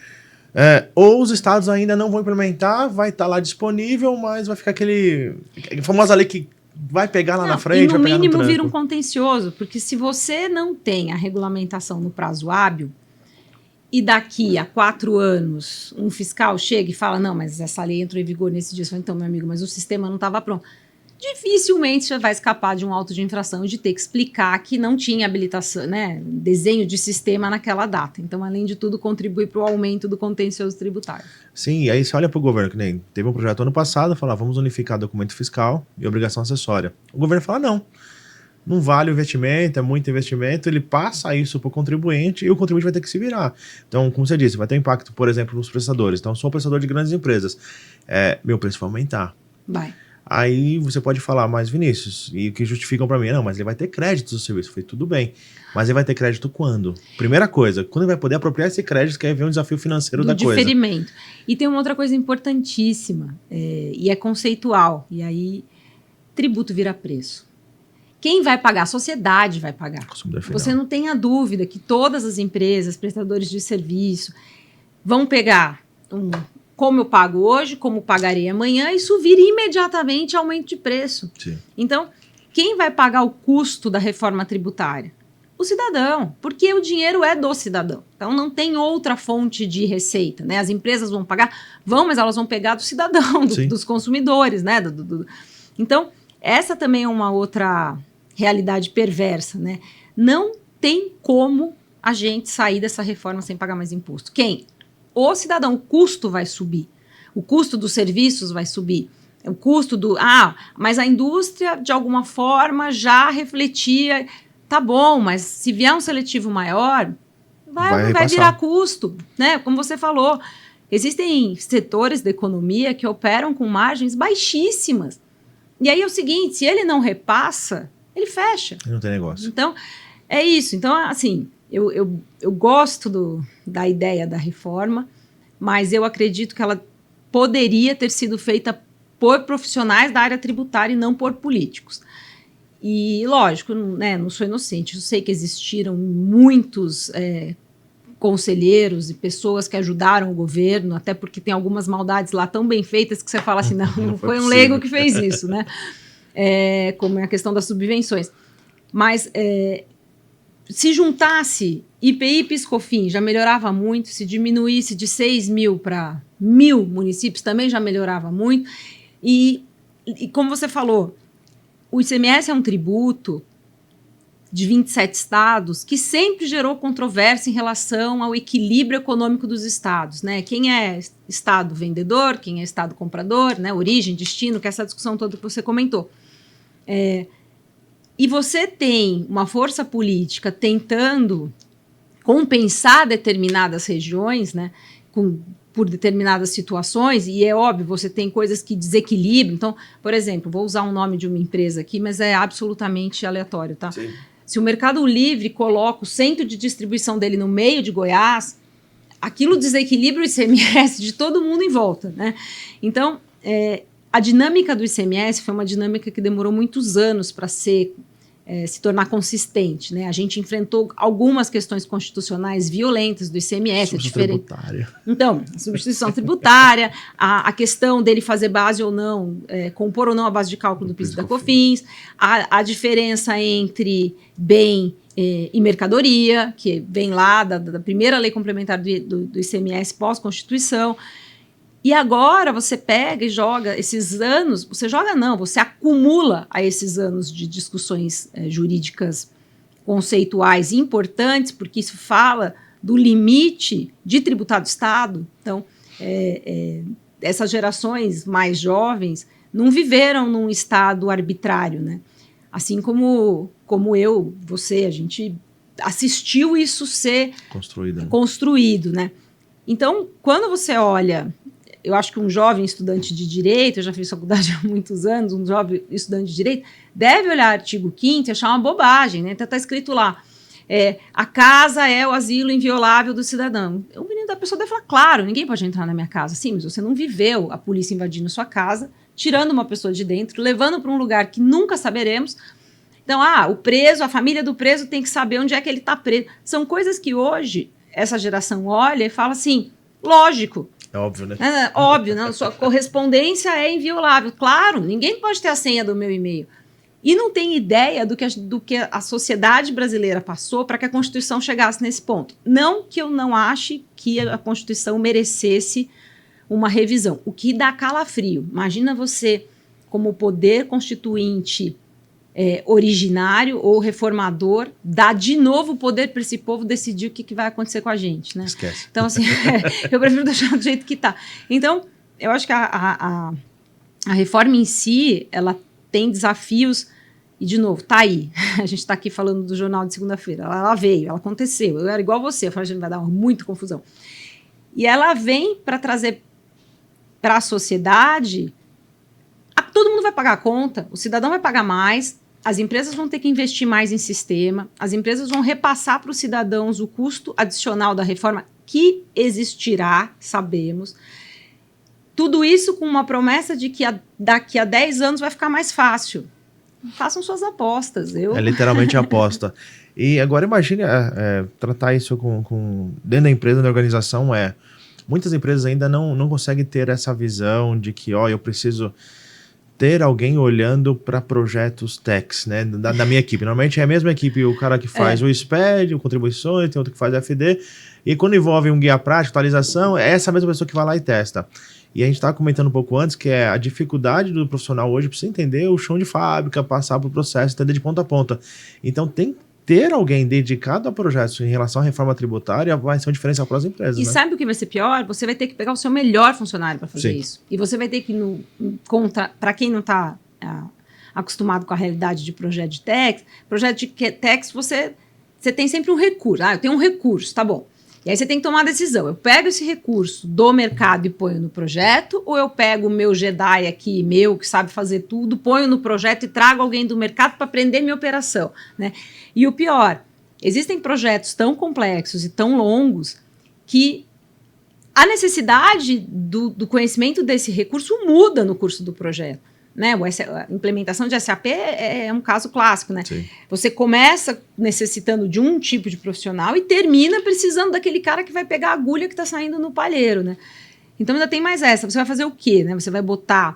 Ou os estados ainda não vão implementar, vai estar lá disponível, mas vai ficar aquele famosa lei que vai pegar lá na frente.
E no mínimo vira um contencioso, porque se você não tem a regulamentação no prazo hábil, e daqui a 4 anos um fiscal chega e fala, não, mas essa lei entrou em vigor nesse dia, você fala, então, meu amigo, mas o sistema não estava pronto. Dificilmente você vai escapar de um auto de infração e de ter que explicar que não tinha habilitação, né, desenho de sistema naquela data. Então, além de tudo, contribui para o aumento do contencioso tributário.
Sim, e aí você olha para o governo, que nem teve um projeto ano passado, falar, vamos unificar documento fiscal e obrigação acessória. O governo fala, não vale o investimento, é muito investimento, ele passa isso para o contribuinte e o contribuinte vai ter que se virar. Então, como você disse, vai ter impacto, por exemplo, nos prestadores. Então, eu sou um prestador de grandes empresas. Meu preço vai aumentar.
Vai.
Aí você pode falar, mas Vinícius, e o que justificam para mim? Não, mas ele vai ter crédito do serviço. Eu falei, tudo bem. Mas ele vai ter crédito quando? Primeira coisa, quando ele vai poder apropriar esse crédito, que aí vem um desafio financeiro da coisa. Do
diferimento. E tem uma outra coisa importantíssima, e é conceitual. E aí, tributo vira preço. Quem vai pagar? A sociedade vai pagar. Você não tenha dúvida que todas as empresas, prestadores de serviço, vão pegar como eu pago hoje, como pagarei amanhã, isso vira imediatamente aumento de preço.
Sim.
Então, quem vai pagar o custo da reforma tributária? O cidadão, porque o dinheiro é do cidadão. Então, não tem outra fonte de receita, né? As empresas vão pagar, mas elas vão pegar do cidadão, dos consumidores, né? Então, essa também é uma outra realidade perversa, né? Não tem como a gente sair dessa reforma sem pagar mais imposto. Quem? O cidadão. O custo vai subir. O custo dos serviços vai subir. O custo mas a indústria, de alguma forma, já refletia. Tá bom, mas se vier um seletivo maior, vai virar custo, né? Como você falou, existem setores da economia que operam com margens baixíssimas. E aí é o seguinte, se ele não repassa, ele fecha.
Não tem negócio.
Então, é isso. Então, assim, eu gosto da ideia da reforma, mas eu acredito que ela poderia ter sido feita por profissionais da área tributária e não por políticos. E, lógico, né, não sou inocente, eu sei que existiram muitos conselheiros e pessoas que ajudaram o governo, até porque tem algumas maldades lá tão bem feitas que você fala assim, não foi um leigo que fez isso, né? Como é a questão das subvenções. Mas se juntasse IPI e PIS/COFINS, já melhorava muito, se diminuísse de 6 mil para 1.000 municípios, também já melhorava muito. E como você falou, o ICMS é um tributo de 27 estados que sempre gerou controvérsia em relação ao equilíbrio econômico dos estados, né? Quem é estado vendedor, quem é estado comprador, né? Origem, destino, que é essa discussão toda que você comentou. E você tem uma força política tentando compensar determinadas regiões, né? Por determinadas situações, e é óbvio, você tem coisas que desequilibram. Então, por exemplo, vou usar um nome de uma empresa aqui, mas é absolutamente aleatório, tá?
Sim.
Se o Mercado Livre coloca o centro de distribuição dele no meio de Goiás, aquilo desequilibra o ICMS de todo mundo em volta, né? Então, a dinâmica do ICMS foi uma dinâmica que demorou muitos anos para se tornar consistente, né? A gente enfrentou algumas questões constitucionais violentas do ICMS.
Substituição tributária.
Então, a substituição tributária, a questão dele fazer base ou não, compor ou não a base de cálculo do PIS e da COFINS, a diferença entre bem e mercadoria, que vem lá da primeira lei complementar do ICMS pós-Constituição. E agora você pega e joga esses anos, você acumula a esses anos de discussões jurídicas conceituais importantes, porque isso fala do limite de tributar do Estado. Então, essas gerações mais jovens não viveram num Estado arbitrário, né? Assim como você, a gente assistiu isso ser construído, né? Então, quando você olha... Eu acho que um jovem estudante de Direito, eu já fiz faculdade há muitos anos, um jovem estudante de Direito, deve olhar artigo 5º e achar uma bobagem, né? Então, está escrito lá, a casa é o asilo inviolável do cidadão. O menino da pessoa deve falar, claro, ninguém pode entrar na minha casa. Sim, mas você não viveu a polícia invadindo sua casa, tirando uma pessoa de dentro, levando para um lugar que nunca saberemos. Então, o preso, a família do preso tem que saber onde é que ele está preso. São coisas que hoje essa geração olha e fala assim, lógico.
É óbvio, né?
Óbvio, né? Sua correspondência é inviolável. Claro, ninguém pode ter a senha do meu e-mail. E não tem ideia do que a sociedade brasileira passou para que a Constituição chegasse nesse ponto. Não que eu não ache que a Constituição merecesse uma revisão. O que dá calafrio. Imagina você, como poder constituinte originário ou reformador, dá de novo o poder para esse povo decidir o que vai acontecer com a gente, né?
Esquece.
Então, assim, eu prefiro deixar do jeito que está. Então, eu acho que a reforma em si, ela tem desafios, e de novo, tá aí. A gente está aqui falando do jornal de segunda-feira. Ela veio, ela aconteceu. Eu era igual você, eu falei, a gente vai dar muita confusão. E ela vem para trazer para a sociedade, todo mundo vai pagar a conta, o cidadão vai pagar mais, as empresas vão ter que investir mais em sistema, as empresas vão repassar para os cidadãos o custo adicional da reforma, que existirá, sabemos. Tudo isso com uma promessa de que daqui a 10 anos vai ficar mais fácil. façam suas apostas.
É literalmente aposta. E agora imagine tratar isso dentro da empresa, da organização, muitas empresas ainda não conseguem ter essa visão de que, eu preciso ter alguém olhando para projetos techs, né, da minha equipe. Normalmente é a mesma equipe, o cara que faz o SPED, o contribuições, tem outro que faz FD, e quando envolve um guia prático, atualização, é essa mesma pessoa que vai lá e testa. E a gente estava comentando um pouco antes que é a dificuldade do profissional hoje para você entender o chão de fábrica, passar para o processo, entender de ponta a ponta. Então tem que ter alguém dedicado a projetos em relação à reforma tributária vai ser uma diferença para as empresas.
E
né?
sabe o que vai ser pior? Você vai ter que pegar o seu melhor funcionário para fazer isso. E você vai ter que, para quem não está acostumado com a realidade de projeto de tax, você tem sempre um recurso. Eu tenho um recurso, tá bom. E aí você tem que tomar uma decisão. Eu pego esse recurso do mercado e ponho no projeto, ou eu pego o meu Jedi aqui, que sabe fazer tudo, ponho no projeto e trago alguém do mercado para aprender minha operação, né? E o pior, existem projetos tão complexos e tão longos que a necessidade do conhecimento desse recurso muda no curso do projeto. Né? A implementação de SAP é um caso clássico, né?
Sim.
Você começa necessitando de um tipo de profissional e termina precisando daquele cara que vai pegar a agulha que está saindo no palheiro, né? Então ainda tem mais essa. Você vai fazer o quê? Né? Você vai botar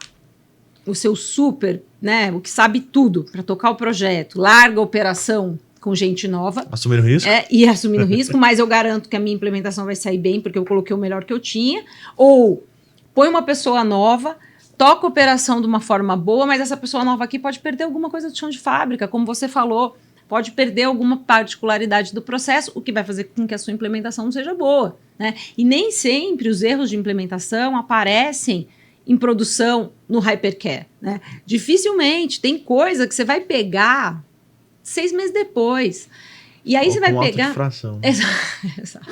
o seu super, né? O que sabe tudo para tocar o projeto, larga a operação com gente nova.
Assumindo risco.
E assumindo risco, mas eu garanto que a minha implementação vai sair bem porque eu coloquei o melhor que eu tinha. Ou põe uma pessoa nova, toca a operação de uma forma boa, mas essa pessoa nova aqui pode perder alguma coisa do chão de fábrica, como você falou, pode perder alguma particularidade do processo, o que vai fazer com que a sua implementação não seja boa. Né? E nem sempre os erros de implementação aparecem em produção no hypercare. Né? Dificilmente, tem coisa que você vai pegar 6 meses depois. E aí você vai pegar...
Fração.
Exato.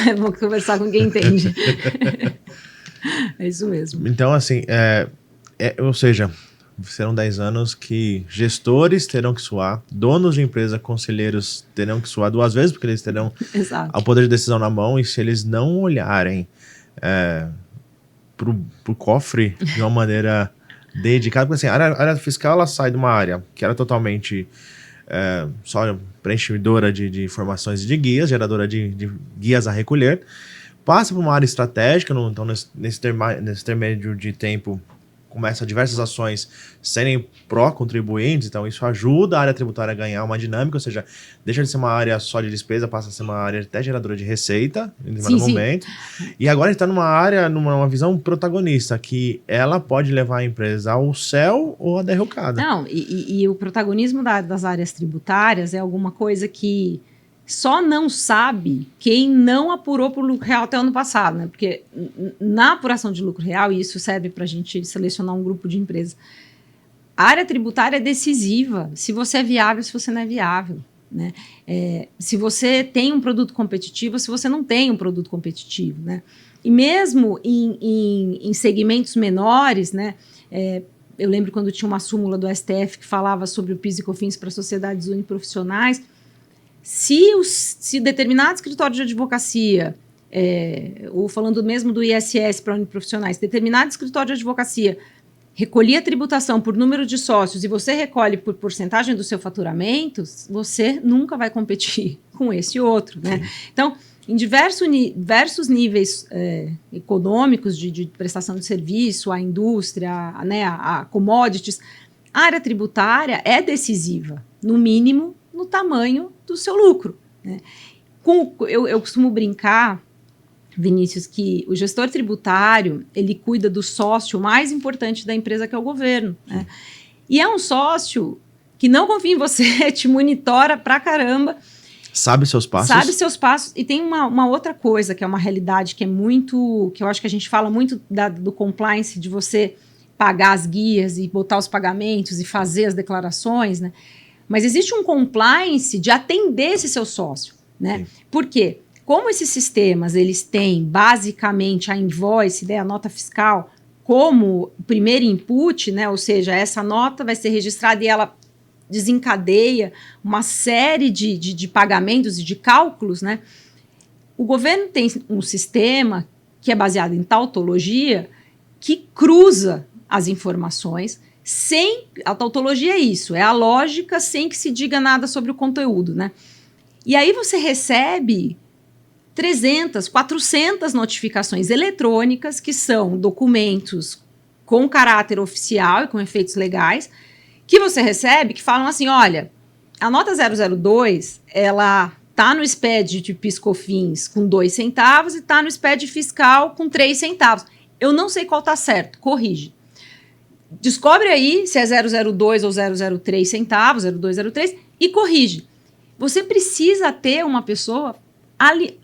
É bom conversar com quem entende. É isso mesmo.
Então, assim, ou seja, serão 10 anos que gestores terão que suar, donos de empresa, conselheiros terão que suar 2 vezes, porque eles terão o poder de decisão na mão, e se eles não olharem pro cofre de uma maneira dedicada, porque assim, a área fiscal ela sai de uma área que era totalmente só preenchedora de informações e de guias, geradora de guias a recolher, passa para uma área estratégica, então nesse intermédio de tempo começa diversas ações serem pró-contribuintes, então isso ajuda a área tributária a ganhar uma dinâmica, ou seja, deixa de ser uma área só de despesa, passa a ser uma área até geradora de receita, em determinado momento, e agora a gente está numa área, numa visão protagonista, que ela pode levar a empresa ao céu ou à derrocada.
Não, e o protagonismo das áreas tributárias é alguma coisa que só não sabe quem não apurou por lucro real até o ano passado, né? Porque na apuração de lucro real, e isso serve para a gente selecionar um grupo de empresas, a área tributária é decisiva se você é viável, se você não é viável. Né? Se você tem um produto competitivo, se você não tem um produto competitivo. Né? E mesmo em segmentos menores, né? Eu lembro quando tinha uma súmula do STF que falava sobre o PIS e COFINS para sociedades uniprofissionais. Se determinado escritório de advocacia, ou falando mesmo do ISS para uniprofissionais, determinado escritório de advocacia recolhia a tributação por número de sócios e você recolhe por porcentagem do seu faturamento, você nunca vai competir com esse outro. Né? Então, em diversos níveis econômicos de prestação de serviço, a indústria, a commodities, a área tributária é decisiva, no mínimo, no tamanho do seu lucro. Né? Eu costumo brincar, Vinícius, que o gestor tributário, ele cuida do sócio mais importante da empresa, que é o governo. Né? E é um sócio que não confia em você, te monitora pra caramba.
Sabe seus passos.
E tem uma outra coisa, que é uma realidade que é muito... que eu acho que a gente fala muito do compliance, de você pagar as guias e botar os pagamentos e fazer as declarações, né? Mas existe um compliance de atender esse seu sócio, né? Por quê? Como esses sistemas, eles têm basicamente a invoice, né, a nota fiscal, como primeiro input, né? Ou seja, essa nota vai ser registrada e ela desencadeia uma série de pagamentos e de cálculos, né? O governo tem um sistema que é baseado em tautologia que cruza as informações, A tautologia é isso, é a lógica sem que se diga nada sobre o conteúdo, né? E aí você recebe 300, 400 notificações eletrônicas, que são documentos com caráter oficial e com efeitos legais, que você recebe, que falam assim, olha, a nota 002, ela tá no SPED de PIS/COFINS com 2 centavos e tá no SPED fiscal com 3 centavos. Eu não sei qual tá certo, corrige. Descobre aí se é 002 ou 003 centavos, 02, 03, e corrige. Você precisa ter uma pessoa ali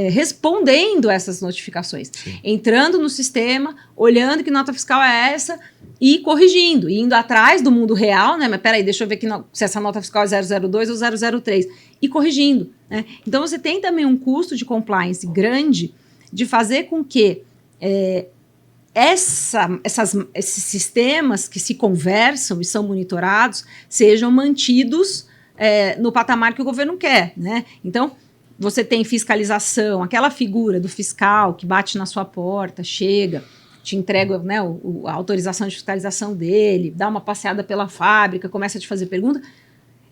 respondendo essas notificações. Sim. Entrando no sistema, olhando que nota fiscal é essa e corrigindo, indo atrás do mundo real, né? Mas peraí, deixa eu ver se essa nota fiscal é 002 ou 003 e corrigindo, né? Então você tem também um custo de compliance grande de fazer com que esses sistemas que se conversam e são monitorados sejam mantidos no patamar que o governo quer, né? Então, você tem fiscalização, aquela figura do fiscal que bate na sua porta, chega, te entrega, né, a autorização de fiscalização dele, dá uma passeada pela fábrica, começa a te fazer pergunta.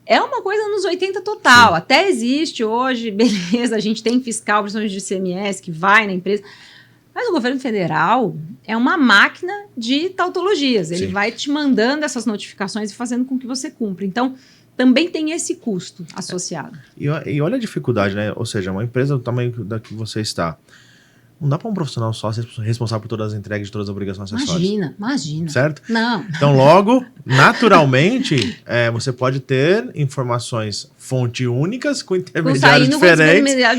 É uma coisa nos 80 total. Sim. Até existe hoje, beleza, a gente tem fiscal, principalmente de ICMS, que vai na empresa. Mas o governo federal é uma máquina de tautologias. Ele Sim. vai te mandando essas notificações e fazendo com que você cumpra. Então, também tem esse custo associado.
E olha a dificuldade, né? Ou seja, uma empresa do tamanho da que você está, não dá para um profissional só ser responsável por todas as entregas de todas as obrigações acessórias.
Imagina.
Certo?
Não.
Então, logo, naturalmente, você pode ter informações fonte únicas com intermediários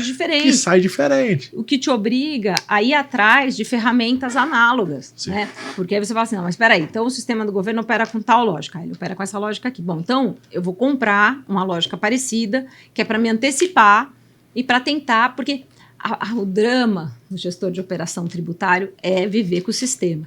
diferentes. Que sai diferente.
O que te obriga a ir atrás de ferramentas análogas. Né? Porque aí você fala assim, não, mas espera aí, então o sistema do governo opera com tal lógica, ele opera com essa lógica aqui. Bom, então eu vou comprar uma lógica parecida, que é para me antecipar e para tentar, porque o drama do gestor de operação tributário é viver com o sistema.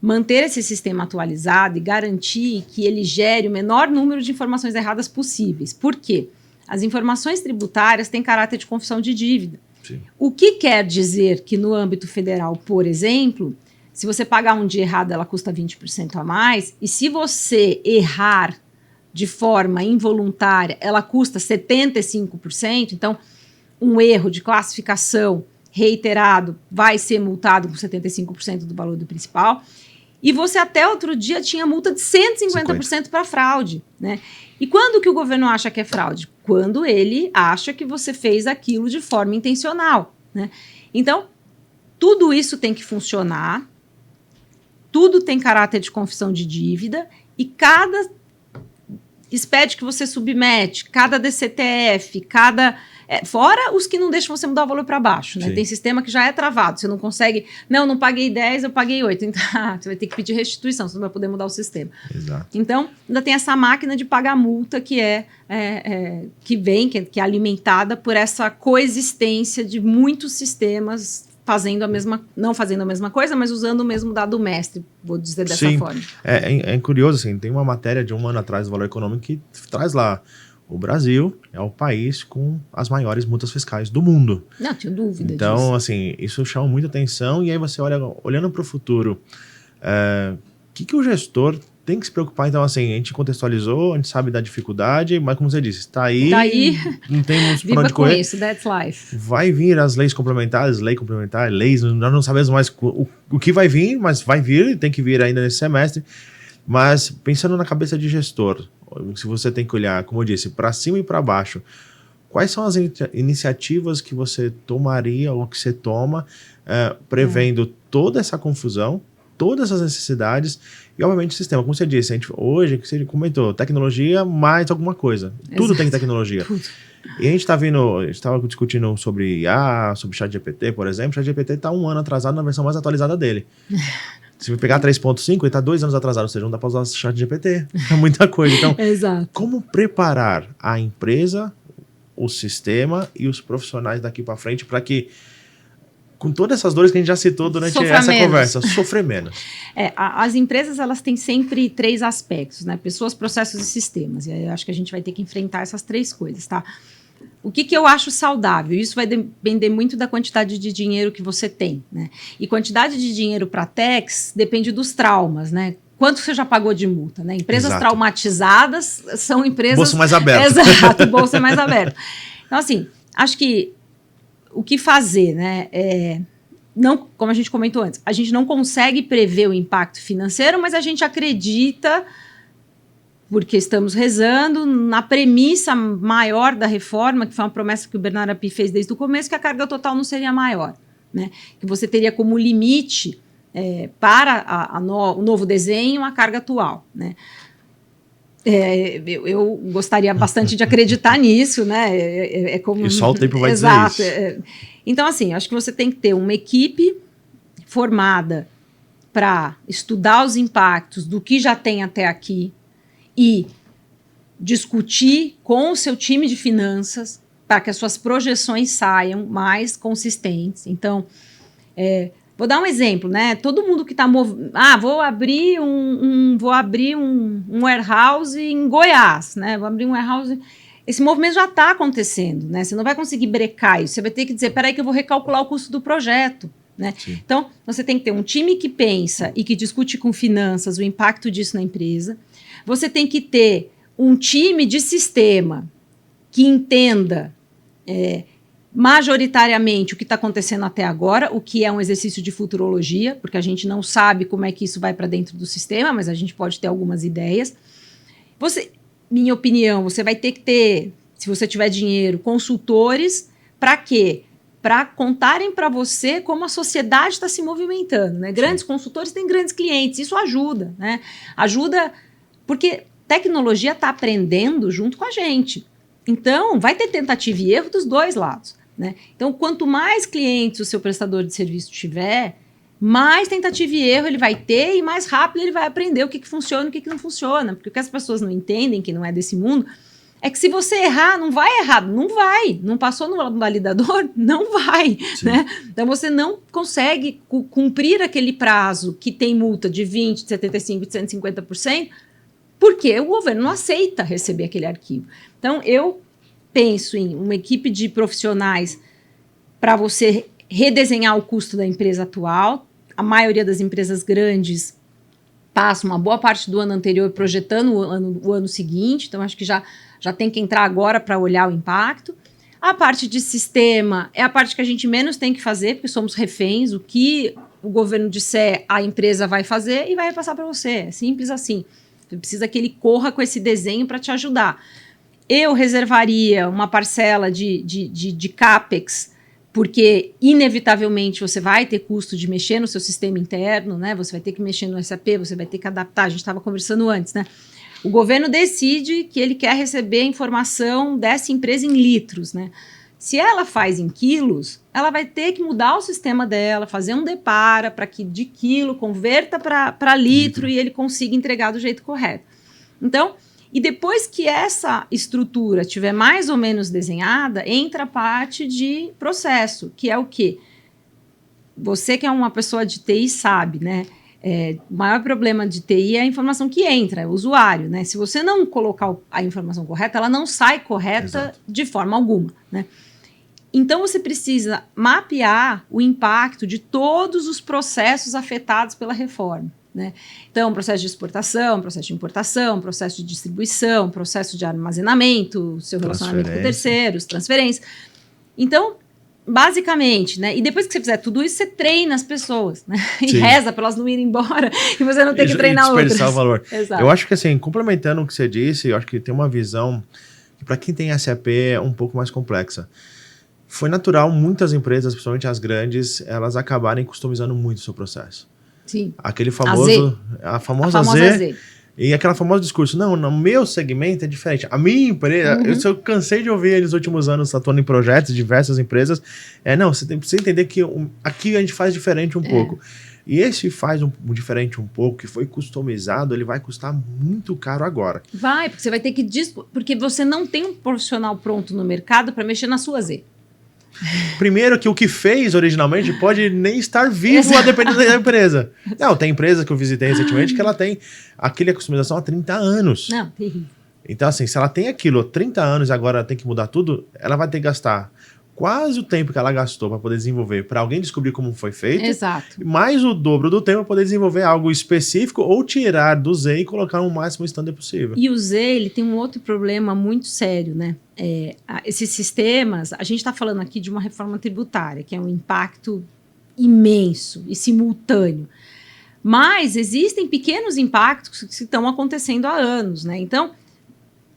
Manter esse sistema atualizado e garantir que ele gere o menor número de informações erradas possíveis. Por quê? As informações tributárias têm caráter de confissão de dívida. Sim. O que quer dizer que no âmbito federal, por exemplo, se você pagar um dia errado, ela custa 20% a mais, e se você errar de forma involuntária, ela custa 75%, então um erro de classificação reiterado vai ser multado com 75% do valor do principal. E você até outro dia tinha multa de 150% para fraude. Né? E quando que o governo acha que é fraude? Quando ele acha que você fez aquilo de forma intencional. Né? Então, tudo isso tem que funcionar, tudo tem caráter de confissão de dívida e cada SPED que você submete, cada DCTF, fora os que não deixam você mudar o valor para baixo, né? Tem sistema que já é travado, você não consegue, não paguei 10, eu paguei 8, então você vai ter que pedir restituição, você não vai poder mudar o sistema.
Exato.
Então, ainda tem essa máquina de pagar multa que é alimentada por essa coexistência de muitos sistemas não fazendo a mesma coisa, mas usando o mesmo dado mestre, vou dizer dessa forma.
É curioso, assim, tem uma matéria de um ano atrás do Valor Econômico que traz lá, o Brasil é o país com as maiores multas fiscais do mundo.
Não, tenho dúvida
então,
disso.
Então, assim, isso chama muita atenção, e aí você olhando para o futuro, o que o gestor tem que se preocupar? Então, assim, a gente contextualizou, a gente sabe da dificuldade, mas como você disse, está aí, não temos para onde correr.
Viva com isso, that's life.
Vai vir as leis complementares, leis, nós não sabemos mais o que vai vir, mas vai vir, tem que vir ainda nesse semestre. Mas pensando na cabeça de gestor, se você tem que olhar, como eu disse, para cima e para baixo, quais são as iniciativas que você tomaria ou que você toma prevendo toda essa confusão, todas as necessidades e, obviamente, o sistema. Como você disse, hoje, que você comentou, tecnologia mais alguma coisa. Tudo tem tecnologia. Tudo. E a gente estava discutindo sobre IA, sobre ChatGPT, por exemplo. O ChatGPT está 1 ano atrasado na versão mais atualizada dele. Se você pegar 3.5, ele está 2 anos atrasado, ou seja, não dá para usar o ChatGPT. É muita coisa. Então,
Exato.
Como preparar a empresa, o sistema e os profissionais daqui para frente para que, com todas essas dores que a gente já citou durante essa conversa, sofrer menos?
As empresas, elas têm sempre 3 aspectos, né? Pessoas, processos e sistemas. E aí eu acho que a gente vai ter que enfrentar essas 3 coisas, tá? o que eu acho saudável? Isso vai depender muito da quantidade de dinheiro que você tem, né? E quantidade de dinheiro para tax depende dos traumas, né? Quanto você já pagou de multa, né? Empresas
Exato.
traumatizadas são empresas...
Bolso mais aberto.
Exato, bolso é mais aberto. Então, assim, acho que o que fazer, né? Não, como a gente comentou antes, a gente não consegue prever o impacto financeiro, mas a gente acredita, porque estamos rezando, na premissa maior da reforma, que foi uma promessa que o Bernardo Api fez desde o começo, que a carga total não seria maior, né? Que você teria como limite para o novo desenho a carga atual, né? Eu gostaria bastante de acreditar nisso, né?
E só o tempo vai dizer isso.
Então, assim, acho que você tem que ter uma equipe formada para estudar os impactos do que já tem até aqui e discutir com o seu time de finanças para que as suas projeções saiam mais consistentes. Então, vou dar um exemplo, né? Todo mundo que está vou abrir um warehouse em Goiás, né? Vou abrir um warehouse. Esse movimento já está acontecendo, né? Você não vai conseguir brecar isso. Você vai ter que dizer, peraí que eu vou recalcular o custo do projeto, né? Então, você tem que ter um time que pensa e que discute com finanças o impacto disso na empresa. Você tem que ter um time de sistema que entenda majoritariamente o que está acontecendo até agora, o que é um exercício de futurologia, porque a gente não sabe como é que isso vai para dentro do sistema, mas a gente pode ter algumas ideias. Minha opinião, você vai ter que ter, se você tiver dinheiro, consultores, para quê? Para contarem para você como a sociedade está se movimentando, né? Grandes consultores têm grandes clientes, isso ajuda, né? Ajuda porque tecnologia está aprendendo junto com a gente. Então, vai ter tentativa e erro dos dois lados, né? Então, quanto mais clientes o seu prestador de serviço tiver, mais tentativa e erro ele vai ter e mais rápido ele vai aprender o que funciona e o que não funciona. Porque o que as pessoas não entendem, que não é desse mundo, é que se você errar, não vai errar, não vai. Não passou no validador, não vai, né? Então, você não consegue cumprir aquele prazo que tem multa de 20%, de 75%, de 150%, porque o governo não aceita receber aquele arquivo. Então, eu penso em uma equipe de profissionais para você redesenhar o custo da empresa atual. A maioria das empresas grandes passa uma boa parte do ano anterior projetando o ano seguinte, então acho que já tem que entrar agora para olhar o impacto. A parte de sistema é a parte que a gente menos tem que fazer, porque somos reféns. O que o governo disser, a empresa vai fazer e vai repassar para você. É simples assim. Você precisa que ele corra com esse desenho para te ajudar. Eu reservaria uma parcela de CAPEX, porque inevitavelmente você vai ter custo de mexer no seu sistema interno, né? Você vai ter que mexer no SAP, você vai ter que adaptar. A gente estava conversando antes, né? O governo decide que ele quer receber a informação dessa empresa em litros, né? Se ela faz em quilos, ela vai ter que mudar o sistema dela, fazer um depara para que de quilo converta para litro e ele consiga entregar do jeito correto. Então, e depois que essa estrutura estiver mais ou menos desenhada, entra a parte de processo, que é o quê? Você que é uma pessoa de TI sabe, né? O maior problema de TI é a informação que entra, é o usuário, né? Se você não colocar a informação correta, ela não sai correta de forma alguma, né? Então, você precisa mapear o impacto de todos os processos afetados pela reforma, né? Então, processo de exportação, processo de importação, processo de distribuição, processo de armazenamento, seu relacionamento com terceiros, transferência. Então, basicamente, né? E depois que você fizer tudo isso, você treina as pessoas, né? E reza para elas não irem embora e você não ter que treinar outras.
O valor.
Exato.
Eu acho que, assim, complementando o que você disse, eu acho que tem uma visão que, para quem tem SAP, é um pouco mais complexa. Foi natural muitas empresas, principalmente as grandes, elas acabarem customizando muito o seu processo.
Sim.
Aquele famoso... A famosa Z. E aquela famosa discurso, não, no meu segmento é diferente. A minha empresa, eu cansei de ouvir nos últimos anos atuando em projetos, diversas empresas, você precisa entender que aqui a gente faz diferente um pouco. E esse faz um diferente um pouco, que foi customizado, ele vai custar muito caro agora.
Vai, porque você vai ter que... Porque você não tem um profissional pronto no mercado para mexer na sua Z.
Primeiro que o que fez originalmente pode nem estar vivo a depender da empresa. Não, tem empresa que eu visitei recentemente que ela tem aquela customização há 30 anos.
Não, terrível.
Então, assim, se ela tem aquilo há 30 anos e agora tem que mudar tudo, ela vai ter que gastar quase o tempo que ela gastou para poder desenvolver, para alguém descobrir como foi feito.
Exato.
Mais o dobro do tempo para poder desenvolver algo específico ou tirar do Z e colocar o máximo standard possível.
E o Z, ele tem um outro problema muito sério, né? Esses sistemas, a gente está falando aqui de uma reforma tributária, que é um impacto imenso e simultâneo. Mas existem pequenos impactos que estão acontecendo há anos, né? Então,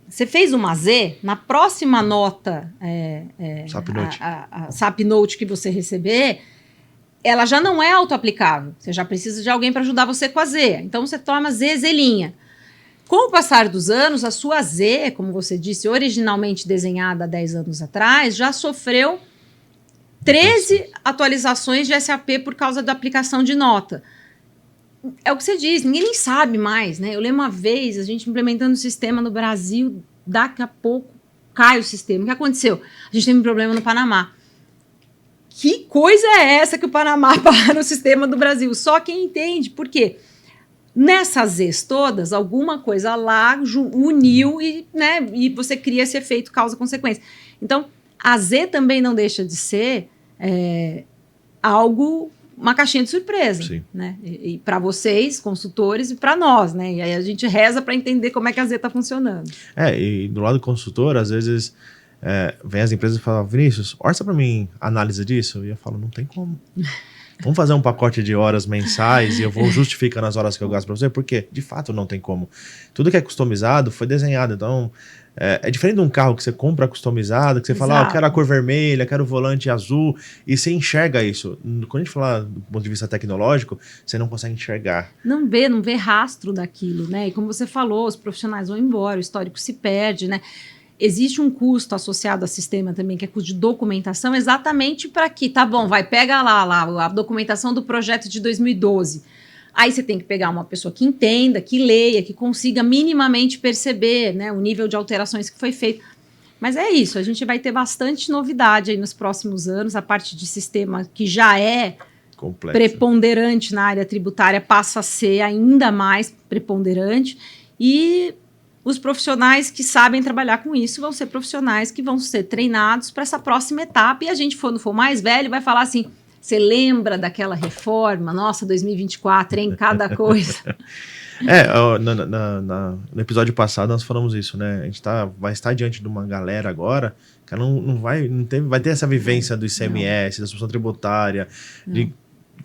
você fez uma Z, na próxima nota a SAP Note que você receber, ela já não é auto-aplicável. Você já precisa de alguém para ajudar você com a Z. Então, você toma Zelinha. Com o passar dos anos, a sua Z, como você disse, originalmente desenhada há 10 anos atrás, já sofreu 13 atualizações de SAP por causa da aplicação de nota. É o que você diz, ninguém nem sabe mais, né? Eu lembro uma vez, a gente implementando o sistema no Brasil, daqui a pouco cai o sistema. O que aconteceu? A gente teve um problema no Panamá. Que coisa é essa que o Panamá para no sistema do Brasil? Só quem entende. Por quê? Nessas Zs todas, alguma coisa lá uniu e você cria esse efeito causa-consequência. Então, a Z também não deixa de ser uma caixinha de surpresa, né? E para vocês, consultores, e para nós, né? E aí a gente reza para entender como é que a Z está funcionando.
E do lado do consultor, às vezes, vem as empresas e falam, Vinícius, orça para mim a análise disso. E eu falo, não tem como. Vamos fazer um pacote de horas mensais e eu vou justificando as horas que eu gasto para você, porque, de fato, não tem como. Tudo que é customizado foi desenhado, então... É diferente de um carro que você compra customizado, que você fala, eu quero a cor vermelha, quero o volante azul, e você enxerga isso. Quando a gente fala do ponto de vista tecnológico, você não consegue enxergar.
Não vê rastro daquilo, né? E como você falou, os profissionais vão embora, o histórico se perde, né? Existe um custo associado ao sistema também, que é custo de documentação, exatamente para que, tá bom, pega lá a documentação do projeto de 2012. Aí você tem que pegar uma pessoa que entenda, que leia, que consiga minimamente perceber, né, o nível de alterações que foi feito. Mas é isso, a gente vai ter bastante novidade aí nos próximos anos. A parte de sistema que já é complexo, preponderante na área tributária, passa a ser ainda mais preponderante. E os profissionais que sabem trabalhar com isso vão ser profissionais que vão ser treinados para essa próxima etapa. E a gente, quando for mais velho, vai falar assim... Você lembra daquela reforma? Nossa, 2024, hein? Cada coisa.
No episódio passado nós falamos isso, né? A gente vai estar diante de uma galera agora que vai ter essa vivência do ICMS, da solução tributária, de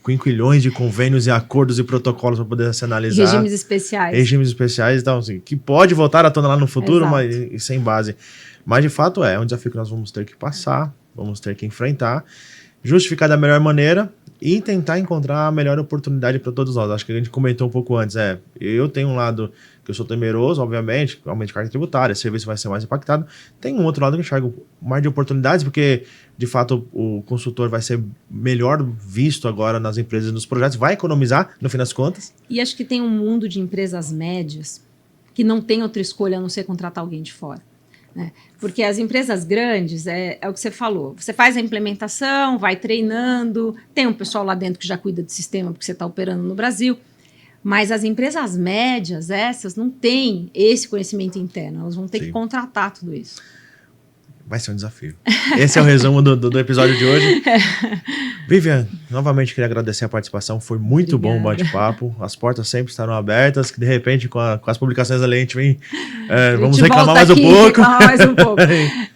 quinquilhões de convênios e acordos e protocolos para poder se analisar.
Regimes especiais.
Regimes especiais, então, assim, que pode voltar à tona lá no futuro, mas sem base. Mas, de fato, é um desafio que nós vamos ter que passar, vamos ter que enfrentar, justificar da melhor maneira e tentar encontrar a melhor oportunidade para todos nós. Acho que a gente comentou um pouco antes, eu tenho um lado que eu sou temeroso, obviamente, aumento de carga tributária, serviço vai ser mais impactado. Tem um outro lado que eu enxergo mais de oportunidades, porque, de fato, o consultor vai ser melhor visto agora nas empresas, nos projetos, vai economizar, no fim das contas.
E acho que tem um mundo de empresas médias que não tem outra escolha a não ser contratar alguém de fora. Né? Porque as empresas grandes, é o que você falou, você faz a implementação, vai treinando, tem um pessoal lá dentro que já cuida do sistema porque você está operando no Brasil, mas as empresas médias, essas, não têm esse conhecimento interno, elas vão ter que contratar tudo isso.
Vai ser um desafio. Esse é o resumo do episódio de hoje. Vivian, novamente queria agradecer a participação. Foi muito bom o bate-papo. As portas sempre estarão abertas. Que de repente, com as publicações da lei, a gente vem. Vamos reclamar mais um pouco.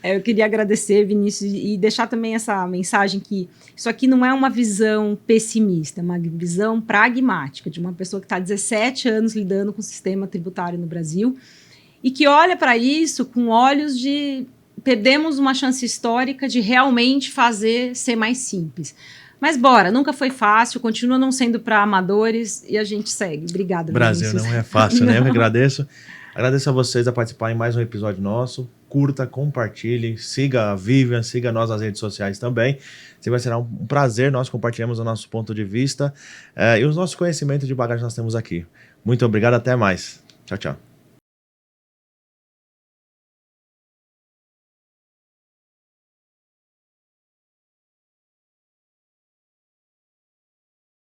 Eu queria agradecer, Vinícius, e deixar também essa mensagem que isso aqui não é uma visão pessimista, é uma visão pragmática de uma pessoa que está há 17 anos lidando com o sistema tributário no Brasil e que olha para isso com olhos de... Perdemos uma chance histórica de realmente fazer ser mais simples. Mas bora, nunca foi fácil, continua não sendo para amadores e a gente segue. Obrigada,
Brasil,
Vinícius.
Não é fácil, né? Eu que agradeço. Agradeço a vocês a participar em mais um episódio nosso. Curta, compartilhe, siga a Vivian, siga nós nas redes sociais também. Vai ser um prazer, nós compartilhamos o nosso ponto de vista e os nossos conhecimentos de bagagem nós temos aqui. Muito obrigado, até mais. Tchau, tchau.